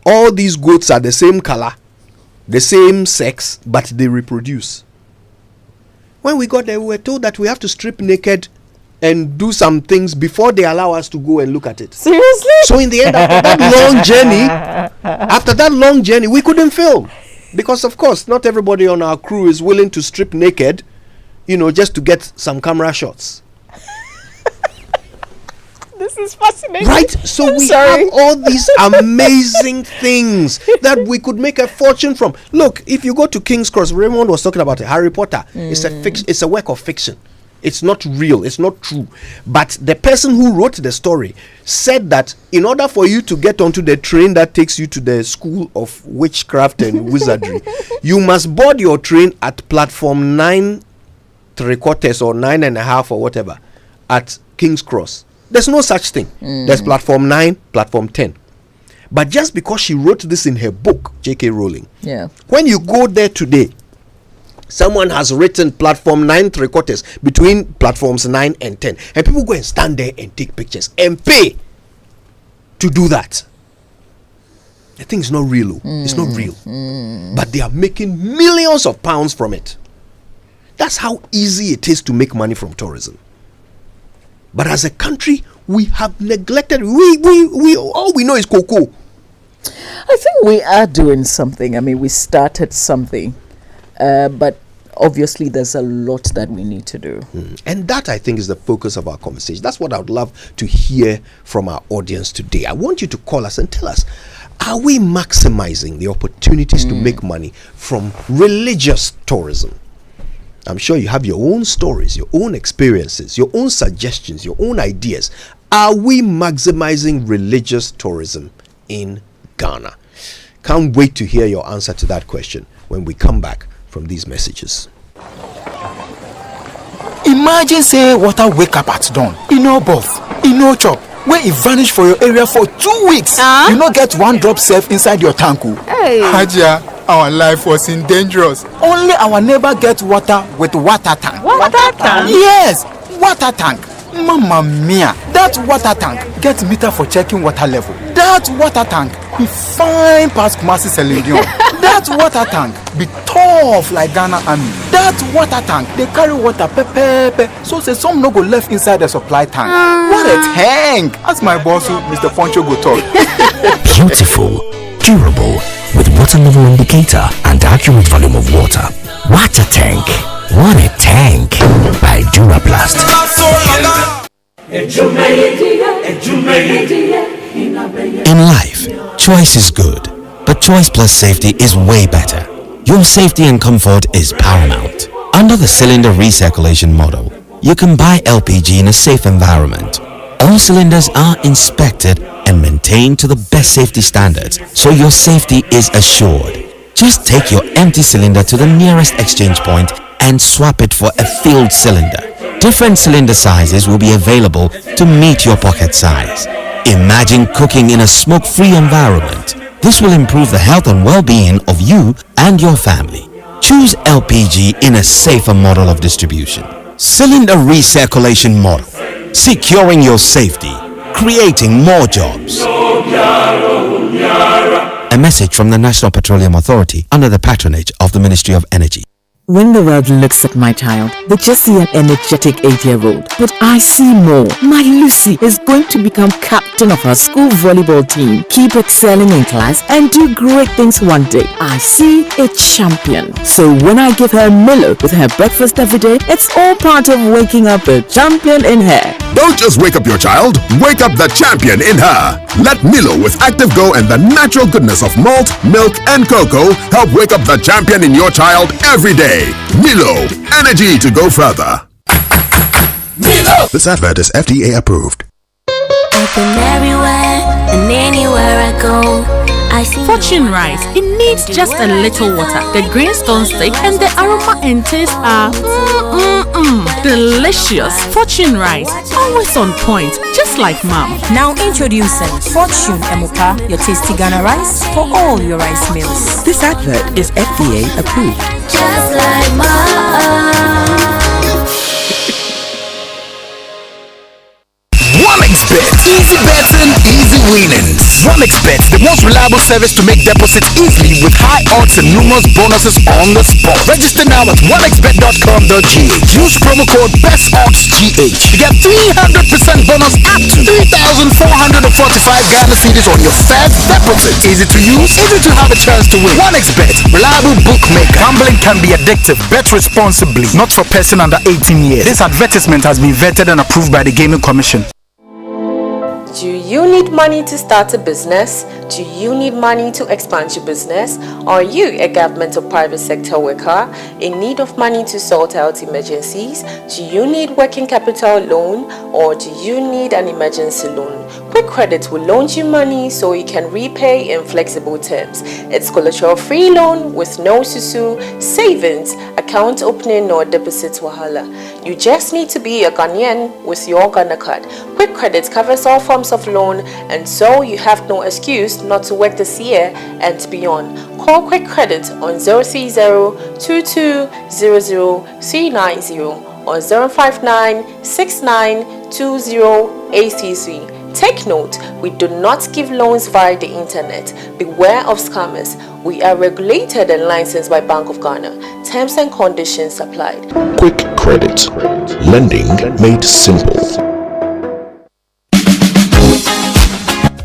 all these goats are the same color, the same sex, but they reproduce. When we got there, we were told that we have to strip naked and do some things before they allow us to go and look at it. Seriously? So in the end, after that long journey, we couldn't film. Because of course, not everybody on our crew is willing to strip naked, just to get some camera shots. This is fascinating. Right? So we have all these amazing things that we could make a fortune from. Look, if you go to King's Cross, Raymond was talking about it, Harry Potter. It's a work of fiction. It's not real. It's not true. But the person who wrote the story said that in order for you to get onto the train that takes you to the school of witchcraft and wizardry, you must board your train at platform 9 3/4 or 9.5 or whatever at King's Cross. There's no such thing. There's platform 9, platform 10. But just because she wrote this in her book, J.K. Rowling, when you go there today, someone has written platform 9 3/4 between platforms 9 and 10, and people go and stand there and take pictures and pay to do that. The thing is not real. It's not real. But they are making millions of pounds from it. That's how easy it is to make money from tourism. But as a country, we have neglected. We all we know is cocoa. I think we are doing something. I mean, we started something, but obviously there's a lot that we need to do. And that, I think, is the focus of our conversation. That's what I would love to hear from our audience today. I want you to call us and tell us, are we maximizing the opportunities to make money from religious tourism? I'm sure you have your own stories, your own experiences, your own suggestions, your own ideas. Are we maximizing religious tourism in Ghana? Can't wait to hear your answer to that question when we come back from these messages. Imagine say water wake up at dawn, no bath, no chop, where it vanish for your area for 2 weeks. You not get one drop safe inside your tank. Hey. Haja, our life was in dangerous. Only our neighbor get water with water tank. Water tank? Yes, water tank. Mamma mia, that water tank get meter for checking water level. That water tank be fine past Kumasi Selenium. That water tank be tough like Ghana Army. That water tank they carry water pepe, so say some no go left inside the supply tank. What a tank! As my boss Mr. Poncho go talk. Beautiful, durable, with water level indicator and accurate volume of water. Water tank. What a tank! By Duraplast. In life, choice is good, but choice plus safety is way better. Your safety and comfort is paramount. Under the cylinder recirculation model, you can buy LPG in a safe environment. All cylinders are inspected and maintained to the best safety standards, so your safety is assured. Just take your empty cylinder to the nearest exchange point and swap it for a filled cylinder. Different cylinder sizes will be available to meet your pocket size. Imagine cooking in a smoke-free environment. This will improve the health and well-being of you and your family. Choose LPG in a safer model of distribution. Cylinder recirculation model. Securing your safety. Creating more jobs. A message from the National Petroleum Authority under the patronage of the Ministry of Energy. When the world looks at my child, they just see an energetic 8-year-old. But I see more. My Lucy is going to become captain of her school volleyball team, keep excelling in class, and do great things one day. I see a champion. So when I give her Milo with her breakfast every day, it's all part of waking up a champion in her. Don't just wake up your child, wake up the champion in her. Let Milo with Active Go and the natural goodness of malt, milk, and cocoa help wake up the champion in your child every day. Milo, energy to go further. Milo! This advert is FDA approved. I've been everywhere and anywhere I go. Fortune rice, it needs just a little water. The greenstone stick and the aroma and taste are delicious. Fortune rice, always on point, just like mom. Now introducing Fortune Emuka, your tasty Ghana rice for all your rice meals. This advert is FDA approved. Just like mom. OneXBet. Easy betting, easy winnings. OneXBet, the most reliable service to make deposits easily with high odds and numerous bonuses on the spot. Register now at onexbet.com.gh. Use promo code BESTODDSGH to get 300% bonus up to 3,445 Ghana cedis on your first deposit. Easy to use, easy to have a chance to win. OneXBet, reliable bookmaker. Gambling can be addictive. Bet responsibly. Not for person under 18 years. This advertisement has been vetted and approved by the Gaming Commission. Do you need money to start a business? Do you need money to expand your business? Are you a government or private sector worker in need of money to sort out emergencies? Do you need working capital loan or do you need an emergency loan? Quick Credit will loan you money so you can repay in flexible terms. It's collateral-free loan with no susu, savings, account opening or deposit wahala. You just need to be a Ghanaian with your Ghana card. Quick Credit covers all forms of loan and so you have no excuse not to work this year and beyond. Call Quick Credit on 030-2200-390 or 059-6920-833. Take note, we do not give loans via the internet. Beware of scammers. We are regulated and licensed by Bank of Ghana. Terms and conditions applied. Quick Credit. Lending made simple.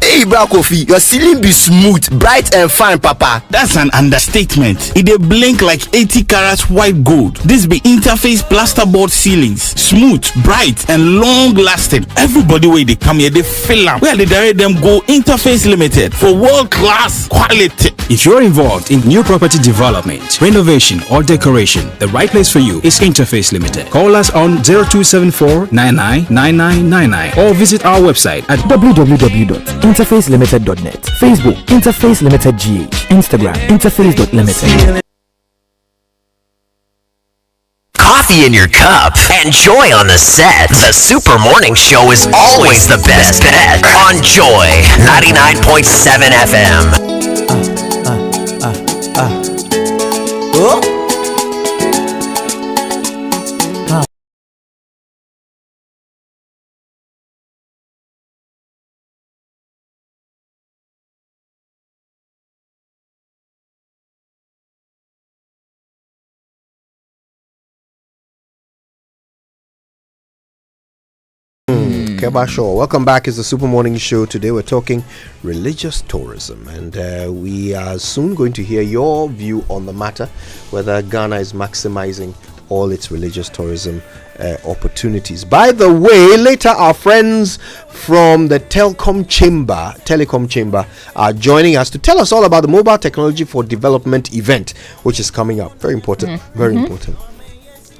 Hey, bro, Kofi, your ceiling be smooth, bright and fine, papa. That's an understatement. It dey blink like 80 carats white gold. This be interface plasterboard ceilings. Smooth, bright, and long lasting. Everybody wey dey come here, they fill am. Where they direct them go Interface Limited for world class quality. If you're involved in new property development, renovation, or decoration, the right place for you is Interface Limited. Call us on 0274 999999 or visit our website at www.interfacelimited.net. Facebook Interface Limited GH. Instagram interface.limited. Coffee in your cup and joy on the set. The Super Morning Show is always the best bet on Joy 99.7 FM. Oh. Kebasho, welcome back. It's the Super Morning Show. Today we're talking religious tourism, and we are soon going to hear your view on the matter, whether Ghana is maximizing all its religious tourism opportunities. By the way, later our friends from the Telecom Chamber are joining us to tell us all about the Mobile Technology for Development event, which is coming up. Very important, very important.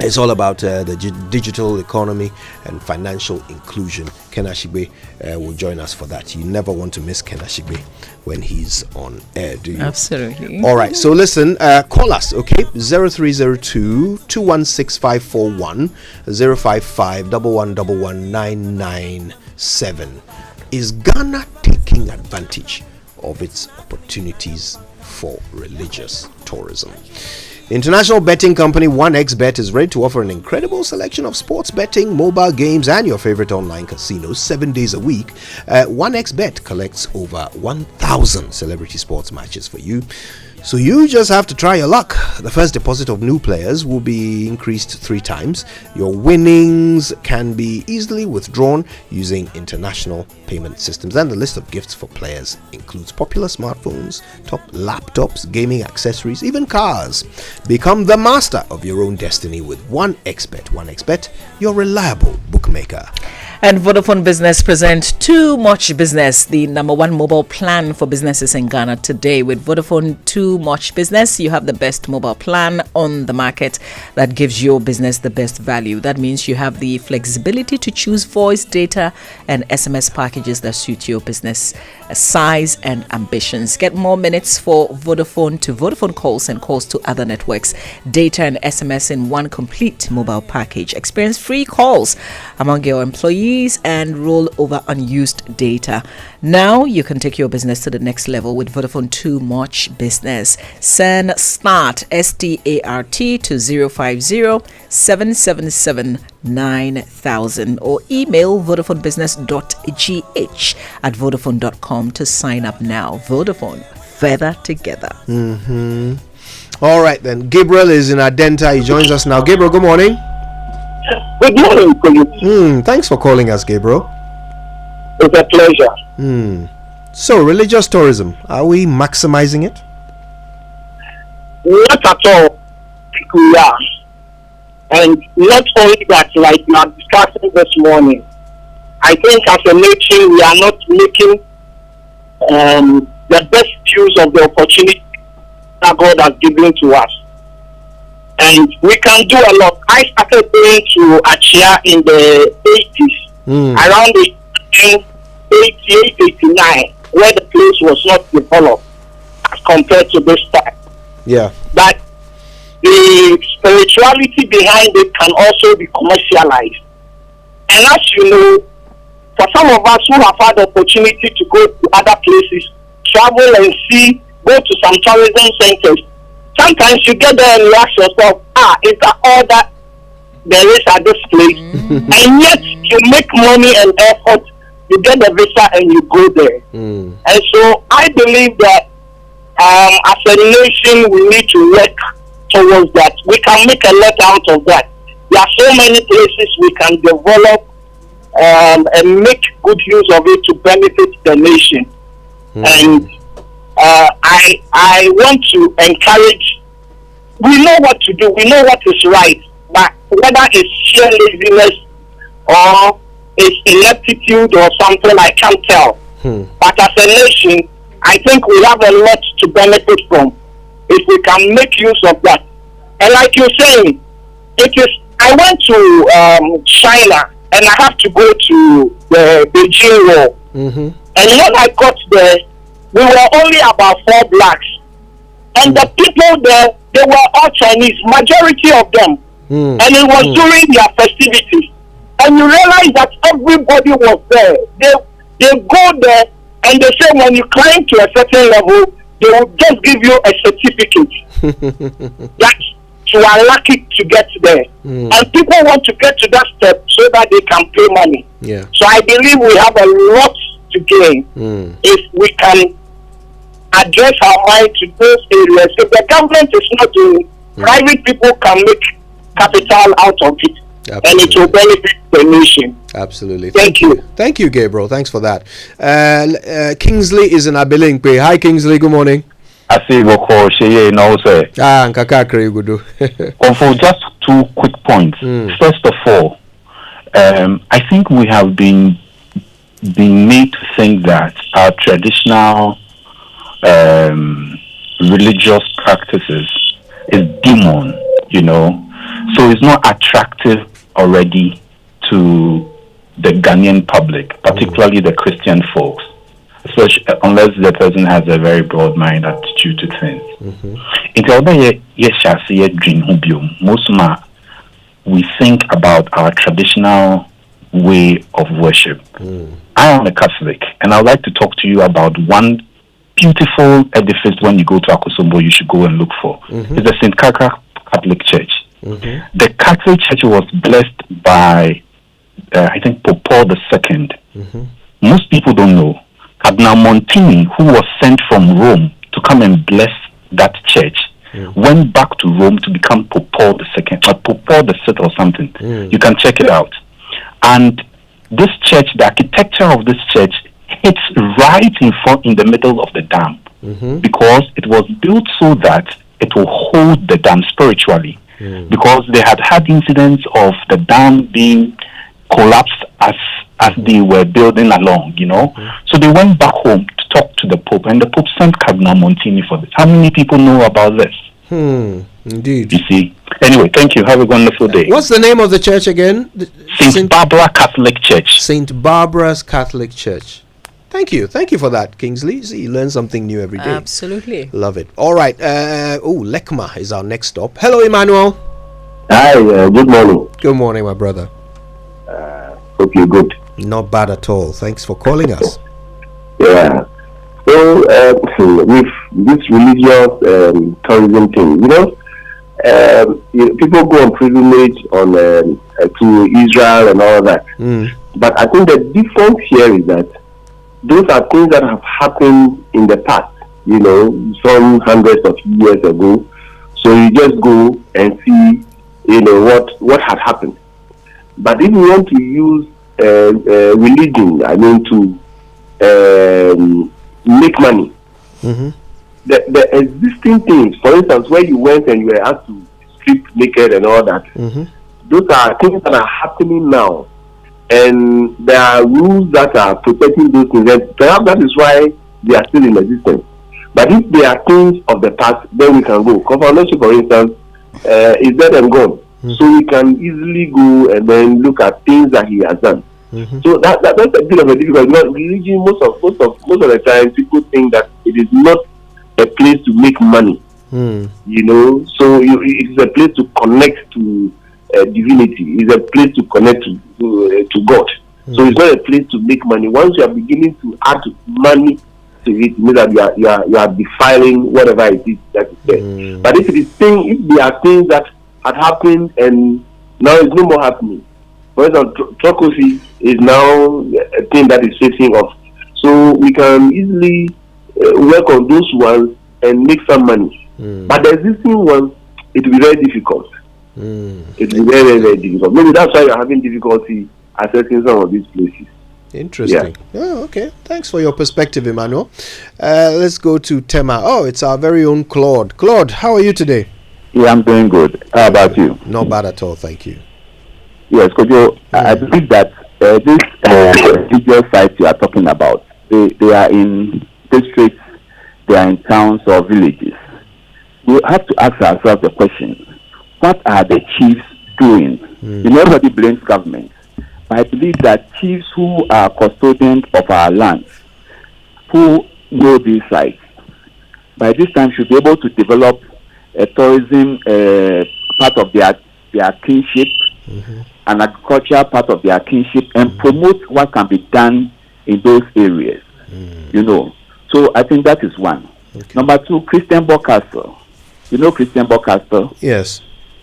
It's all about the digital economy and financial inclusion. Kenneth Ashigbey will join us for that. You never want to miss Kenneth Ashigbey when he's on air, do you? Absolutely. All right, so listen, call us, okay? 0302 216541 055 1111 Is Ghana taking advantage of its opportunities for religious tourism? The international betting company OneXBet is ready to offer an incredible selection of sports betting, mobile games, and your favorite online casinos 7 days a week. OneXBet collects over 1,000 celebrity sports matches for you. So you just have to try your luck. The first deposit of new players will be increased 3 times. Your winnings can be easily withdrawn using international payment systems. And the list of gifts for players includes popular smartphones, top laptops, gaming accessories, even cars. Become the master of your own destiny with OneXBet. OneXBet, your reliable bookmaker. And Vodafone Business presents Too Much Business, the #1 mobile plan for businesses in Ghana today. With Vodafone Too Much Business, you have the best mobile plan on the market that gives your business the best value. That means you have the flexibility to choose voice, data, and SMS packages that suit your business size and ambitions. Get more minutes for Vodafone to Vodafone calls and calls to other networks, data and SMS in one complete mobile package. Experience free calls among your employees and roll over unused data. Now you can take your business to the next level with Vodafone Too Much Business. Send START START to 050-777-9000 or email vodafonebusiness.gh@vodafone.com to sign up now. Vodafone, further together. All right then. Gabriel is in Adenta. He joins us now. Gabriel, good morning. Good morning, colleague. Thanks for calling us, Gabriel. It's a pleasure. So, religious tourism, are we maximizing it? Not at all. We are. And not only that, like we are discussing this morning, I think as a nation, we are not making the best use of the opportunity that God has given to us. And we can do a lot. I started going to Achia in the 80s, around the 88, 89, where the place was not developed as compared to this time. Yeah. But the spirituality behind it can also be commercialized. And as you know, for some of us who have had the opportunity to go to other places, travel and see, go to some tourism centers, sometimes you get there and you ask yourself, is that all that there is at this place? And yet you make money and effort, you get the visa and you go there. And so I believe that as a nation we need to work towards that. We can make a lot out of that. There are so many places we can develop and make good use of it to benefit the nation. And I want to encourage, we know what to do, we know what is right, but whether it's sheer laziness or it's ineptitude or something, I can't tell. But as a nation, I think we have a lot to benefit from if we can make use of that. And like you're saying, I went to China and I have to go to the Beijing Wall. And when I got there, we were only about 4 blacks. And the people there, they were all Chinese, majority of them. And it was during their festivities. And you realize that everybody was there. They go there and they say when you climb to a certain level, they will just give you a certificate that you are lucky to get there. And people want to get to that step so that they can pay money. So I believe we have a lot to gain if we can address our mind to those areas. If the government is not doing, private people can make capital out of it. Absolutely. And it will benefit the nation. Absolutely. Thank you. Thank you, Gabriel. Thanks for that. Kingsley is in Abilingpe. Hi, Kingsley. Good morning. I see Boko Sheye now, sir. Just 2 quick points. First of all, I think we have been made to think that our traditional religious practices is demon, so it's not attractive already to the Ghanaian public, particularly the Christian folks, especially unless the person has a very broad-minded attitude to things. We think about our traditional way of worship. I am a Catholic, and I'd like to talk to you about one beautiful edifice. When you go to Akosombo, you should go and look for. It's the St. Kakra Catholic Church. The Catholic Church was blessed by, I think, Pope Paul II. Most people don't know. Cardinal Montini, who was sent from Rome to come and bless that church, went back to Rome to become Pope Paul II, or Pope Paul VI or something. You can check it out. And this church, the architecture of this church, hits right in the middle of the dam, because it was built so that it will hold the dam spiritually. Because they had incidents of the dam being collapsed as as they were building along, So they went back home to talk to the Pope, and the Pope sent Cardinal Montini for this. How many people know about this? Indeed. You see. Anyway, thank you. Have a wonderful day. What's the name of the church again? St. Barbara Catholic Church. St. Barbara's Catholic Church. Thank you for that, Kingsley. See, you learn something new every day. Absolutely. Love it. All right. Lekma is our next stop. Hello, Emmanuel. Hi. Good morning. Good morning, my brother. Hope you're good. Not bad at all. Thanks for calling us. Yeah. So with this religious tourism thing, people go on pilgrimage to Israel and all that. But I think the difference here is that those are things that have happened in the past, some hundreds of years ago. So you just go and see, what had happened. But if you want to use religion, to make money, the existing things, for instance, where you went and you were asked to strip naked and all that, those are things that are happening now. And there are rules that are protecting those things. And perhaps that is why they are still in existence. But if they are things of the past, then we can go. Covenantal, for instance, is dead and gone. So we can easily go and then look at things that he has done. So that's a bit of a difficult. Because religion, most of the time, people think that it is not a place to make money. So it is a place to connect to divinity. It's a place to connect to God. So it's not a place to make money. Once you are beginning to add money to it, it means that you are defiling whatever it is that is there. But if there are things that had happened and now it's no more happening. For example, Trokosi is now a thing that is facing off. So we can easily work on those ones and make some money. But the existing ones, it will be very difficult. It will be very, very, very difficult. Maybe that's why you're having difficulty accessing some of these places. Interesting. Yeah. Oh, okay. Thanks for your perspective, Emmanuel. Let's go to Tema. Oh, it's our very own Claude. Claude, how are you today? Yeah, I'm doing good. How about you? Not bad at all, thank you. Yes, Kojo, I believe that these religious sites you are talking about, they are in districts, they are in towns or villages. We have to ask ourselves the question, what are the chiefs doing? Nobody blames government. But I believe that chiefs who are custodians of our lands, who know these sites, by this time should be able to develop a tourism part of their kinship, an agricultural part of their kinship, and promote what can be done in those areas. So I think that is one. Number two, Christian Bokastel. Christian Bokastel? Yes.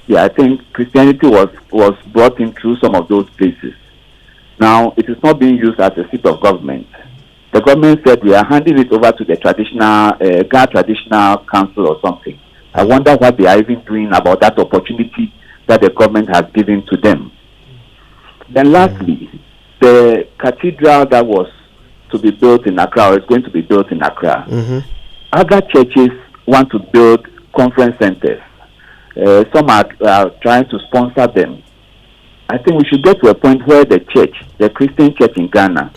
Yeah, I think Christianity was brought in through some of those places. Now it is not being used as a seat of government. The government said we are handing it over to the Ghana Traditional Council or something. I wonder what they are even doing about that opportunity that the government has given to them. Then lastly, the cathedral that was to be built in Accra, or is going to be built in Accra. Other churches want to build conference centers. Some are trying to sponsor them. I think we should get to a point where the Christian church in Ghana,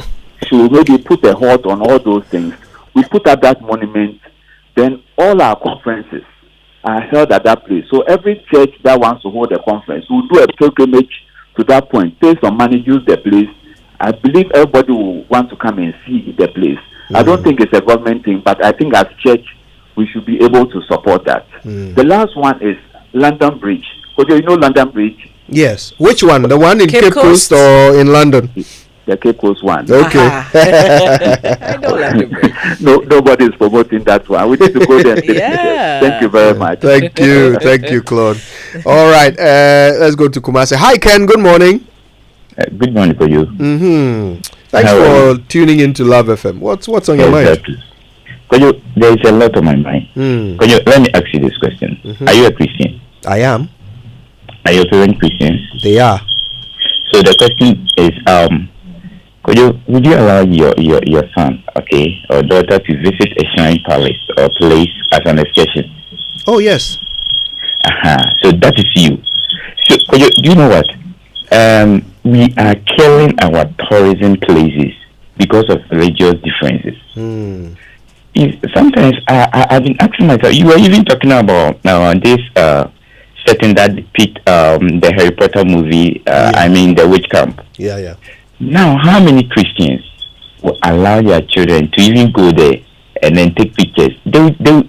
should maybe put a halt on all those things. We put up that monument, then all our conferences are held at that place. So every church that wants to hold a conference will do a pilgrimage to that point, pay some money, use the place. I believe everybody will want to come and see the place. I don't think it's a government thing, but I think as church, we should be able to support that. The last one is London Bridge. Okay, you know London Bridge? Yes. Which one? The one in Cape Coast or in London? The Cape Coast one. Okay. I know London Bridge. Nobody is promoting that one. We need to go there and take pictures. Thank you very much. Thank you, Claude. All right, let's go to Kumasi. Hi, Ken. Good morning. Good morning for you. Thanks for tuning into Love FM. What's on your mind? There is a lot on my mind. Let me ask you this question. Are you a Christian? I am. Are your parents Christians? They are. So the question is, would you allow your son, or daughter to visit a shrine palace or place as an excursion? Oh yes. So that is you. So do you know what? We are killing our tourism places because of religious differences. Sometimes I've been asking myself, you were even talking about this setting that depict the Harry Potter movie, I mean the witch camp. Yeah. Now, how many Christians will allow their children to even go there and then take pictures? They will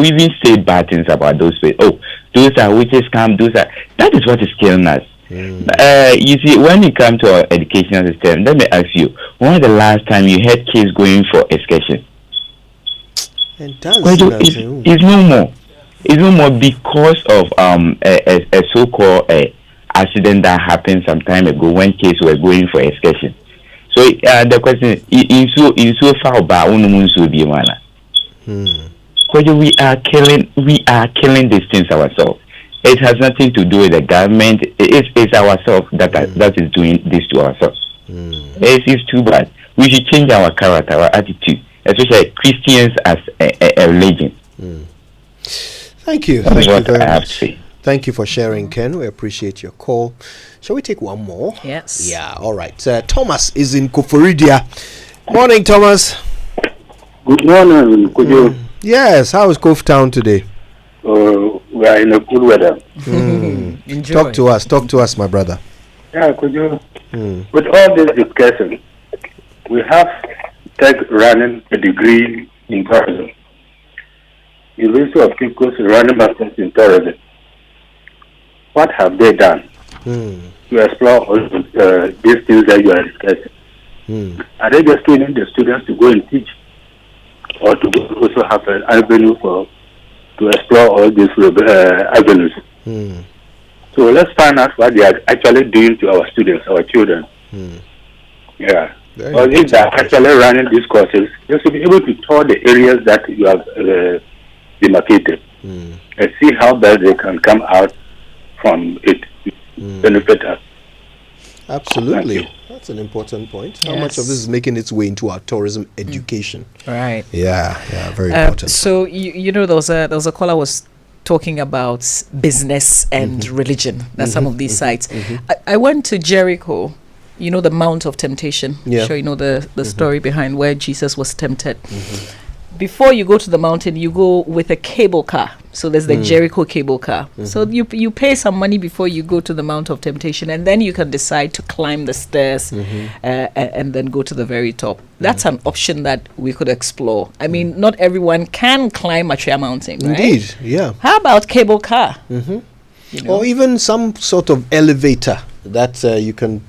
even say bad things about those places. Oh, those are witches camp. That is what is killing us. You see, when you come to our educational system, let me ask you, when was the last time you had kids going for excursion? It's no more. It's no more because of a so-called accident that happened some time ago when kids were going for excursion. So the question is, in so far about we are killing these things ourselves. It has nothing to do with the government. It's ourselves that is doing this to ourselves. It's too bad. We should change our character, our attitude, especially Christians as a religion. Thank you. Thank you very much. Thank you for sharing, Ken. We appreciate your call. Shall we take one more? Yes. Yeah, all right. Thomas is in Koforidia. Morning, Thomas. Good morning. Could you? Yes, how is Kof Town today? We are in a good weather. Talk to us, my brother. Yeah, could you? With all this discussion, we have Tech running a degree in tourism. University of Cape running masters in tourism. What have they done to explore all these things that you are discussing? Are they just training the students to go and teach, or to also have an avenue to explore all these avenues? So let's find out what they are actually doing to our students, our children. Yeah. Or if they are actually running these courses, they should be able to tour the areas that you have demarcated and see how best they can come out from it to benefit us. Absolutely. That's an important point. How much of this is making its way into our tourism education? Right. Yeah, very important. So you know, there was a caller was talking about business and religion. That's some of these sites. I went to Jericho. You know the Mount of Temptation. Yeah. Sure, you know the story behind where Jesus was tempted. Before you go to the mountain, you go with a cable car. So there's the Jericho cable car. So you pay some money before you go to the Mount of Temptation, and then you can decide to climb the stairs and then go to the very top. That's an option that we could explore. I mean, not everyone can climb Matria Mountain, right? Indeed, yeah. How about cable car? You know? Or even some sort of elevator that you can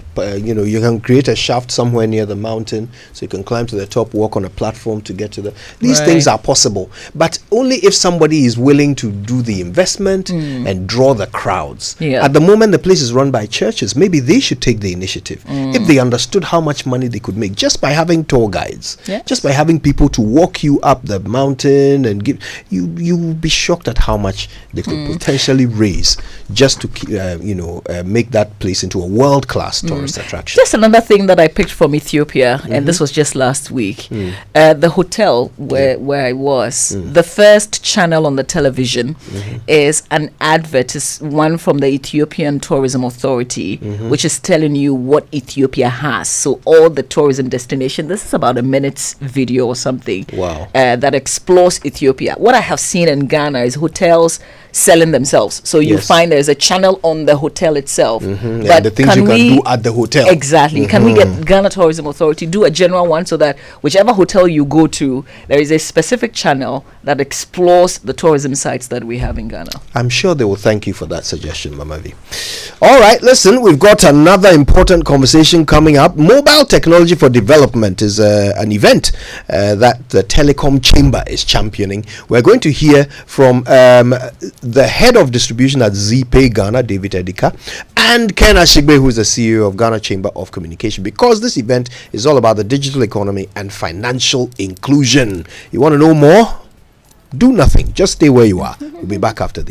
create a shaft somewhere near the mountain, so you can climb to the top, walk on a platform to get to these things are possible, but only if somebody is willing to do the investment and draw the crowds. At the moment, the place is run by churches. Maybe they should take the initiative. If they understood how much money they could make just by having tour guides, just by having people to walk you up the mountain and give you will be shocked at how much they could potentially raise just to make that place into a world-class tourist attraction. Just another thing that I picked from Ethiopia, and this was just last week. The hotel where I was, the first channel on the television is an advert, is one from the Ethiopian Tourism Authority, which is telling you what Ethiopia has. So all the tourism destination, this is about a minute's video or something. Wow. That explores Ethiopia. What I have seen in Ghana is hotels selling themselves. So you find there's a channel on the hotel itself. But the things you can do at the hotel. Exactly. Can we get Ghana Tourism Authority do a general one so that whichever hotel you go to, there is a specific channel that explores the tourism sites that we have in Ghana? I'm sure they will thank you for that suggestion, Mama V. All right, listen, we've got another important conversation coming up. Mobile Technology for Development is an event that the Telecom Chamber is championing. We're going to hear from the head of distribution at Zeepay Ghana, David Adikah, and Kenneth Ashigbey, who is the CEO of Ghana Chamber of Communication, because this event is all about the digital economy and financial inclusion. You want to know more? Do nothing. Just stay where you are. We'll be back after this.